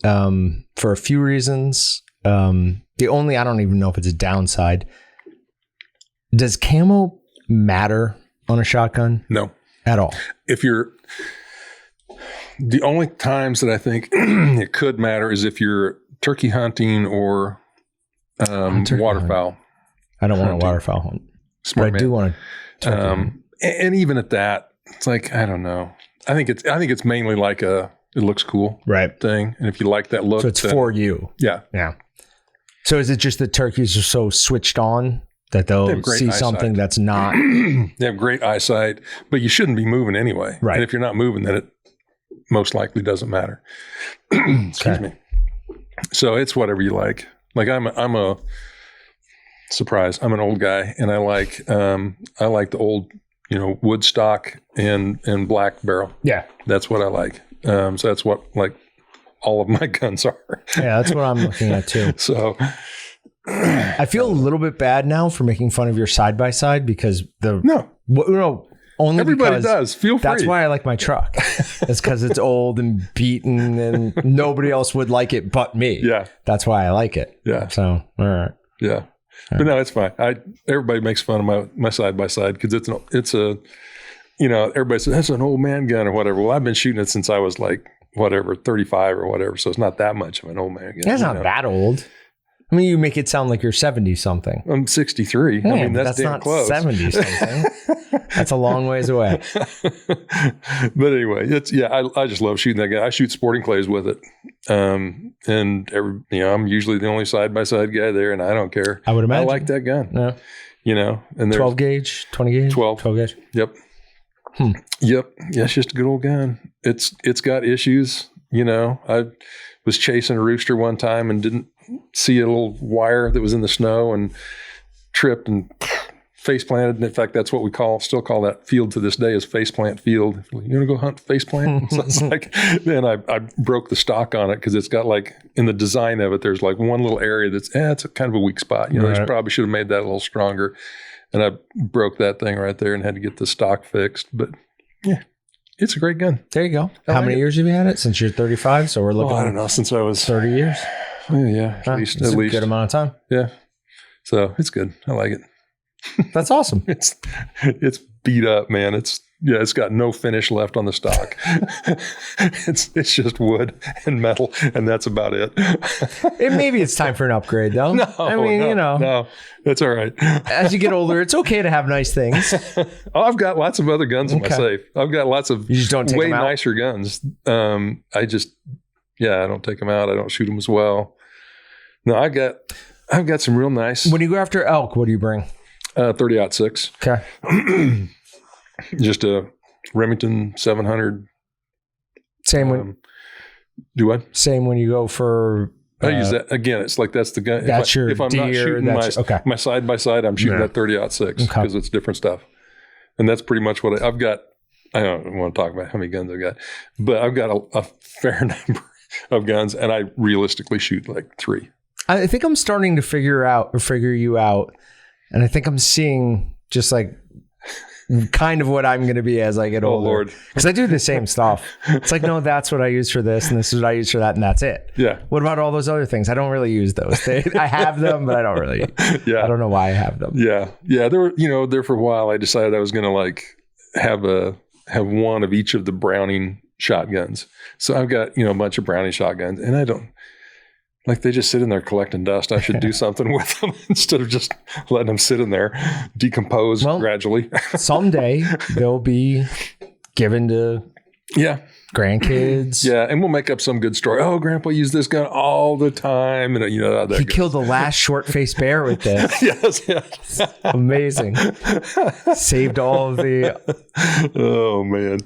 [SPEAKER 1] for a few reasons. The only, I don't even know if it's a downside. Does camo matter on a shotgun?
[SPEAKER 4] No.
[SPEAKER 1] At all.
[SPEAKER 4] The only times that I think it could matter is if you're turkey hunting or waterfowl.
[SPEAKER 1] I don't want a waterfowl hunt.
[SPEAKER 4] Smart
[SPEAKER 1] but I do want to.
[SPEAKER 4] And even at that, it's like, I don't know. I think it's mainly like it looks cool thing. And if you like that look.
[SPEAKER 1] So it's for you.
[SPEAKER 4] Yeah.
[SPEAKER 1] Yeah. So is it just that turkeys are so switched on that they'll see something that's not?
[SPEAKER 4] They have great eyesight, but you shouldn't be moving anyway.
[SPEAKER 1] Right.
[SPEAKER 4] And if you're not moving, then it most likely doesn't matter. Excuse me. So it's whatever you like. Like I'm a surprise. I'm an old guy, and I like the old, wood stock and black barrel.
[SPEAKER 1] Yeah.
[SPEAKER 4] That's what I like. So that's what like all of my guns are.
[SPEAKER 1] Yeah, that's what I'm looking at too.
[SPEAKER 4] So
[SPEAKER 1] I feel a little bit bad now for making fun of your side by side because only
[SPEAKER 4] Everybody
[SPEAKER 1] because
[SPEAKER 4] does. Feel free.
[SPEAKER 1] that's why I like my truck. It's because it's old and beaten, and nobody else would like it but me.
[SPEAKER 4] Yeah.
[SPEAKER 1] That's why I like it.
[SPEAKER 4] Yeah.
[SPEAKER 1] So, all right.
[SPEAKER 4] Yeah. But no, it's fine. Everybody makes fun of my side by side because it's a, everybody says that's an old man gun or whatever. Well, I've been shooting it since I was like 35 or whatever. So it's not that much of an old man gun.
[SPEAKER 1] That's not that old. I mean, you make it sound like you're 70 something.
[SPEAKER 4] I'm 63.
[SPEAKER 1] Yeah,
[SPEAKER 4] I mean, that's damn
[SPEAKER 1] not
[SPEAKER 4] close.
[SPEAKER 1] 70 something. That's a long ways away.
[SPEAKER 4] But anyway, I just love shooting that gun. I shoot sporting clays with it. And I'm usually the only side by side guy there, and I don't care.
[SPEAKER 1] I would imagine.
[SPEAKER 4] I like that gun.
[SPEAKER 1] Yeah.
[SPEAKER 4] And
[SPEAKER 1] 12 gauge, 20 gauge?
[SPEAKER 4] 12
[SPEAKER 1] gauge.
[SPEAKER 4] Yep. Yep. Yeah, it's just a good old gun. It's got issues. I was chasing a rooster one time and didn't see a little wire that was in the snow and tripped and face planted. And in fact, that's what we still call that field to this day is face plant field. You want to go hunt face plant? So it's like, then I broke the stock on it because it's got like in the design of it, there's like one little area that's it's a kind of a weak spot.
[SPEAKER 1] Right.
[SPEAKER 4] They probably should have made that a little stronger. And I broke that thing right there and had to get the stock fixed. But yeah, it's a great gun.
[SPEAKER 1] There you go. How many years have you had it? Since you're 35? So we're looking
[SPEAKER 4] I don't know, since I was
[SPEAKER 1] 30 years?
[SPEAKER 4] Yeah, at least.
[SPEAKER 1] A good amount of time.
[SPEAKER 4] Yeah. So it's good. I like it.
[SPEAKER 1] That's awesome.
[SPEAKER 4] It's beat up, man. It's got no finish left on the stock. It's just wood and metal, and that's about it.
[SPEAKER 1] Maybe it's time for an upgrade, though.
[SPEAKER 4] No, that's all right.
[SPEAKER 1] As you get older, it's okay to have nice things.
[SPEAKER 4] I've got lots of other guns in my safe. I've got lots of
[SPEAKER 1] you just don't take
[SPEAKER 4] way
[SPEAKER 1] them out?
[SPEAKER 4] nicer guns. I don't take them out. I don't shoot them as well. No, I've got some real nice.
[SPEAKER 1] When you go after elk, what do you bring?
[SPEAKER 4] 30-06.
[SPEAKER 1] Okay.
[SPEAKER 4] Just a Remington 700.
[SPEAKER 1] Same when
[SPEAKER 4] do what?
[SPEAKER 1] Same when you go for.
[SPEAKER 4] I use that again. It's like that's the gun. If I'm not shooting my side by side, I'm shooting that 30-06 because it's different stuff, and that's pretty much what I've got. I don't want to talk about how many guns I've got, but I've got a fair number of guns, and I realistically shoot like 3.
[SPEAKER 1] I think I'm starting to figure you out, and I think I'm seeing just like kind of what I'm going to be as I get older.
[SPEAKER 4] Oh, Lord.
[SPEAKER 1] Because I do the same stuff. It's like, no, that's what I use for this, and this is what I use for that, and that's it.
[SPEAKER 4] Yeah.
[SPEAKER 1] What about all those other things? I don't really use those. I have them, but I don't really.
[SPEAKER 4] Yeah.
[SPEAKER 1] I don't know why I have them.
[SPEAKER 4] Yeah. Yeah. There for a while, I decided I was going to like have one of each of the Browning shotguns. So I've got, a bunch of Browning shotguns, and I don't. Like they just sit in there collecting dust. I should do something with them instead of just letting them sit in there, decompose gradually.
[SPEAKER 1] Someday they'll be given to grandkids.
[SPEAKER 4] Yeah, and we'll make up some good story. Oh, Grandpa used this gun all the time, and
[SPEAKER 1] he killed the last short-faced bear with this.
[SPEAKER 4] Yes.
[SPEAKER 1] Amazing. Saved all of the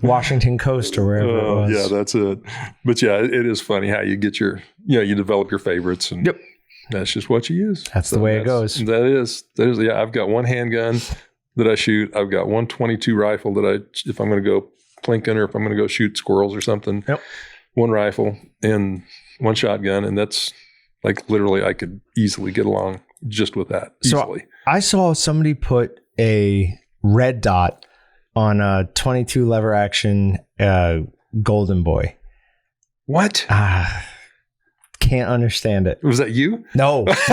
[SPEAKER 1] Washington coast or wherever it was.
[SPEAKER 4] Yeah, that's it. But yeah, it is funny how you get you develop your favorites, and that's just what you use.
[SPEAKER 1] That's the way it goes.
[SPEAKER 4] That is. I've got one handgun that I shoot. I've got one .22 rifle that if I'm going to go plinking or if I'm going to go shoot squirrels or something, one rifle and one shotgun. And that's like literally I could easily get along just with that. Easily.
[SPEAKER 1] So I saw somebody put a red dot on a 22 lever action Golden Boy.
[SPEAKER 4] What?
[SPEAKER 1] Can't understand it.
[SPEAKER 4] Was that you?
[SPEAKER 1] No. They put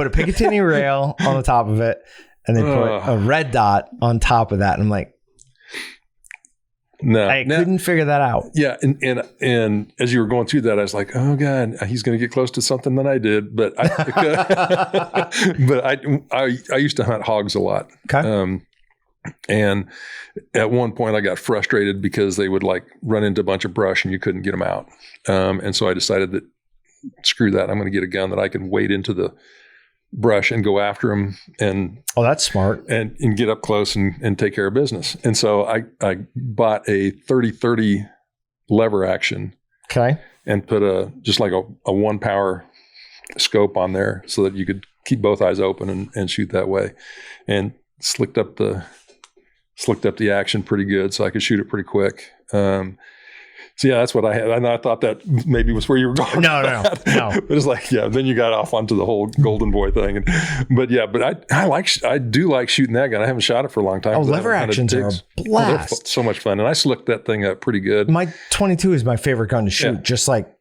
[SPEAKER 1] a Picatinny rail on the top of it and they put a red dot on top of that. And I'm like,
[SPEAKER 4] no,
[SPEAKER 1] I couldn't figure that out.
[SPEAKER 4] Yeah, and as you were going through that, I was like, oh God, he's going to get close to something that I did. But I used to hunt hogs a lot.
[SPEAKER 1] Okay.
[SPEAKER 4] And at one point I got frustrated because they would like run into a bunch of brush and you couldn't get them out. And so I decided that screw that. I'm going to get a gun that I can wade into the brush and go after them and
[SPEAKER 1] that's smart
[SPEAKER 4] and get up close and take care of business. And so I bought a 30-30 lever action.
[SPEAKER 1] Okay.
[SPEAKER 4] And put just like a 1 power scope on there so that you could keep both eyes open and shoot that way, and slicked up the action pretty good so I could shoot it pretty quick. So yeah, that's what I had. And I thought that maybe was where you were going.
[SPEAKER 1] No.
[SPEAKER 4] But it's like, yeah, then you got off onto the whole golden boy thing. But I do like shooting that gun. I haven't shot it for a long time.
[SPEAKER 1] Oh, lever actions are a blast.
[SPEAKER 4] They're so much fun. And I slicked that thing up pretty good.
[SPEAKER 1] My 22 is my favorite gun to shoot, just like,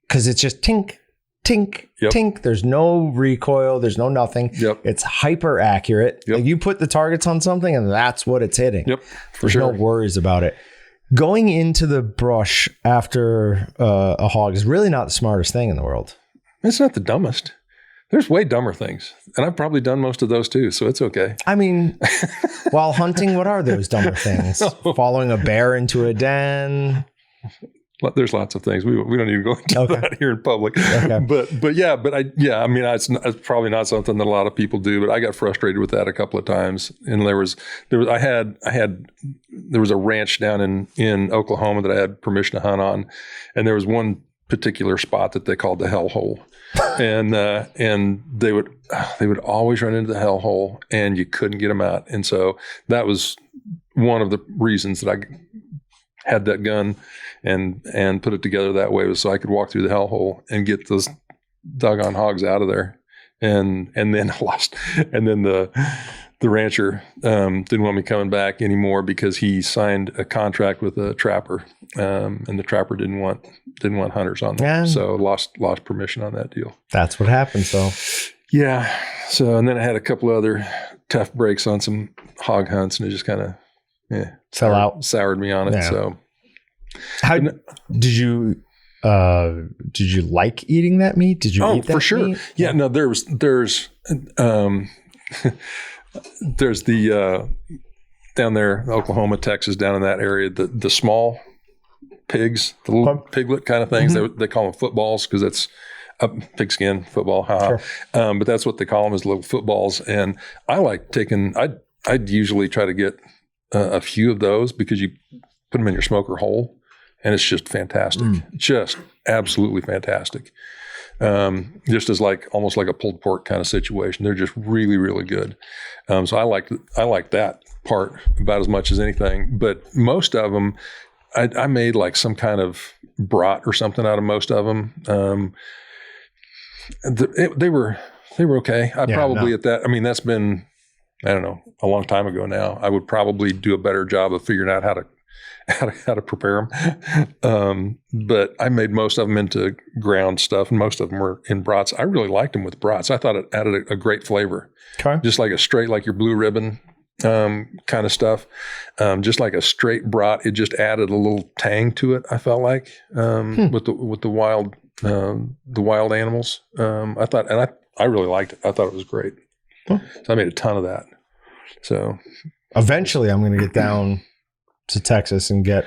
[SPEAKER 1] because it's just tink, tink, tink. There's no recoil. There's no nothing. It's hyper accurate. Like you put the targets on something and that's what it's hitting. There's no worries about it. Going into the brush after a hog is really not the smartest thing in the world.
[SPEAKER 4] It's not the dumbest. There's way dumber things. And I've probably done most of those too, so it's okay.
[SPEAKER 1] I mean, while hunting, what are those dumber things? Following a bear into a den?
[SPEAKER 4] There's lots of things. We don't need to go into that here in public.
[SPEAKER 1] Okay.
[SPEAKER 4] I mean, it's probably not something that a lot of people do, but I got frustrated with that a couple of times. And there was a ranch down in Oklahoma that I had permission to hunt on, and there was one particular spot that they called the hell hole. And they would always run into the hell hole and you couldn't get them out. And so that was one of the reasons that I had that gun and put it together that way, was so I could walk through the hellhole and get those doggone hogs out of there. And then I lost. And then the rancher didn't want me coming back anymore because he signed a contract with a trapper, and the trapper didn't want hunters on there. So lost permission on that deal.
[SPEAKER 1] That's what happened. So
[SPEAKER 4] yeah. So, and then I had a couple other tough breaks on some hog hunts, and it just kind of soured me on it. Yeah. So
[SPEAKER 1] how did you like eating that meat? Did you eat that
[SPEAKER 4] for sure
[SPEAKER 1] meat?
[SPEAKER 4] Yeah, no, there's there's the down there, Oklahoma, Texas, down in that area, the small pigs, the little piglet kind of things. They call them footballs because that's a pigskin football. Sure. But that's what they call them, is little footballs. And I like I'd usually try to get a few of those because you put them in your smoker hole, and it's just fantastic. Just absolutely fantastic. Just as almost like a pulled pork kind of situation. They're just really, really good. So I like that part about as much as anything. But most of them, I made like some kind of brat or something out of most of them. They were okay. At that. I mean, that's been, I don't know, a long time ago now. I would probably do a better job of figuring out how to prepare them. But I made most of them into ground stuff, and most of them were in brats. I really liked them with brats. I thought it added a great flavor. Okay. Just like a straight, like your blue ribbon kind of stuff. Just like a straight brat, it just added a little tang to it, I felt like, with the wild animals. I thought, and I really liked it. I thought it was great. So I made a ton of that. So
[SPEAKER 1] eventually I'm going to get down to Texas and get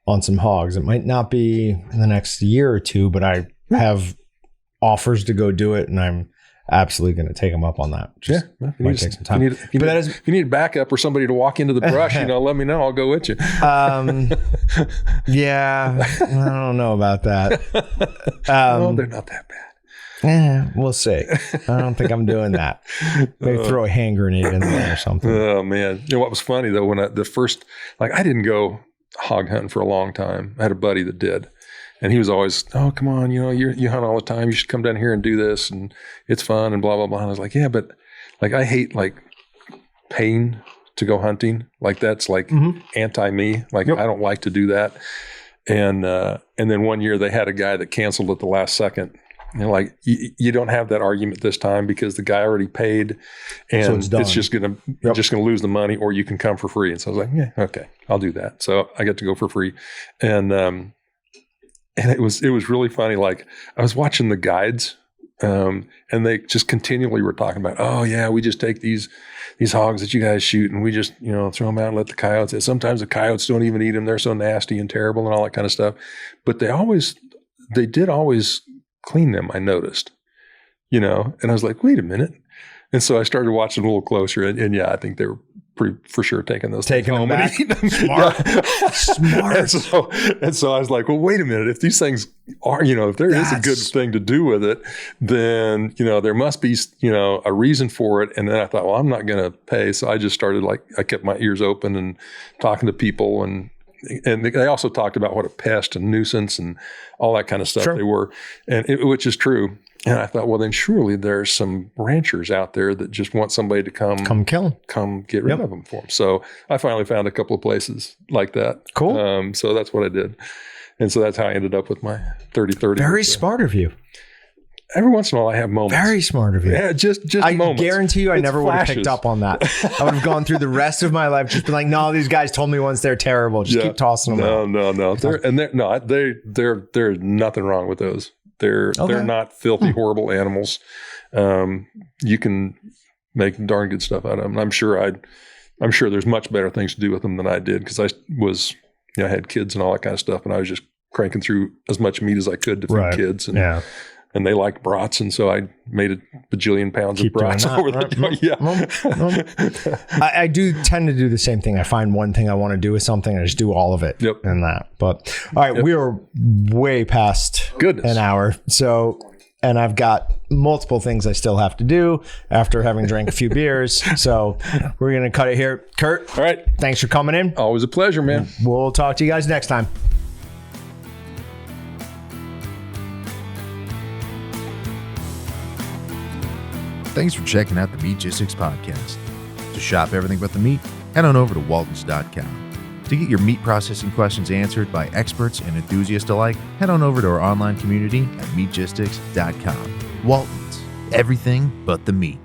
[SPEAKER 1] on some hogs. It might not be in the next year or two, but I have offers to go do it, and I'm absolutely going to take them up on that. Just might take some time.
[SPEAKER 4] If you need backup or somebody to walk into the brush, let me know. I'll go with you.
[SPEAKER 1] Yeah, I don't know about that.
[SPEAKER 4] They're not that bad.
[SPEAKER 1] Yeah, we'll see. I don't think I'm doing that. Maybe throw a hand grenade in there or something.
[SPEAKER 4] Oh man! You know what was funny though? When I didn't go hog hunting for a long time. I had a buddy that did, and he was always, "Oh, come on, you hunt all the time. You should come down here and do this, and it's fun and blah blah blah." And I was like, "Yeah, but I hate paying to go hunting. That's anti me. I don't like to do that." And then one year they had a guy that canceled at the last second. You don't have that argument this time because the guy already paid, and so it's just gonna lose the money, or you can come for free. And so I was like, yeah, okay, I'll do that. So I got to go for free, and it was really funny. I was watching the guides, and they just continually were talking about, oh yeah, we just take these hogs that you guys shoot, and we just throw them out and let the coyotes. Sometimes the coyotes don't even eat them; they're so nasty and terrible and all that kind of stuff. But they did always clean them, I noticed, and I was like, wait a minute. And so I started watching a little closer, and yeah, I think they were for sure taking them back. Smart. And so I was like, well, wait a minute. If these things are, if there is a good thing to do with it, then, there must be, a reason for it. And then I thought, well, I'm not going to pay. So I just started I kept my ears open and talking to people and and they also talked about what a pest and nuisance and all that kind of stuff they were, which is true. And I thought, well, then surely there's some ranchers out there that just want somebody to come
[SPEAKER 1] kill them,
[SPEAKER 4] come get rid of them for them. So I finally found a couple of places like that.
[SPEAKER 1] Cool.
[SPEAKER 4] So that's what I did. And so that's how I ended up with my 30-30.
[SPEAKER 1] Very smart of you.
[SPEAKER 4] Every once in a while I have moments.
[SPEAKER 1] Very smart of you.
[SPEAKER 4] Yeah, just
[SPEAKER 1] I
[SPEAKER 4] moments.
[SPEAKER 1] guarantee you I
[SPEAKER 4] It's
[SPEAKER 1] never would have
[SPEAKER 4] flashes.
[SPEAKER 1] picked up on that. I would have gone through the rest of my life just been like, no, these guys told me once they're terrible. Just keep tossing them out.
[SPEAKER 4] No. There's nothing wrong with those. They're not filthy, horrible animals. You can make darn good stuff out of them. I'm sure there's much better things to do with them than I did, because I was, I had kids and all that kind of stuff, and I was just cranking through as much meat as I could to feed kids. And they liked brats, and so I made a bajillion pounds of brats over the
[SPEAKER 1] I do tend to do the same thing. I find one thing I want to do with something, I just do all of it in that. But all right, we are way past an hour. So, and I've got multiple things I still have to do after having drank a few beers. So we're going to cut it here. Kurt,
[SPEAKER 4] all right.
[SPEAKER 1] Thanks for coming in.
[SPEAKER 4] Always a pleasure, man.
[SPEAKER 1] We'll talk to you guys next time.
[SPEAKER 3] Thanks for checking out the Meatgistics podcast. To shop everything but the meat, head on over to waltons.com. To get your meat processing questions answered by experts and enthusiasts alike, head on over to our online community at meatgistics.com. Waltons, everything but the meat.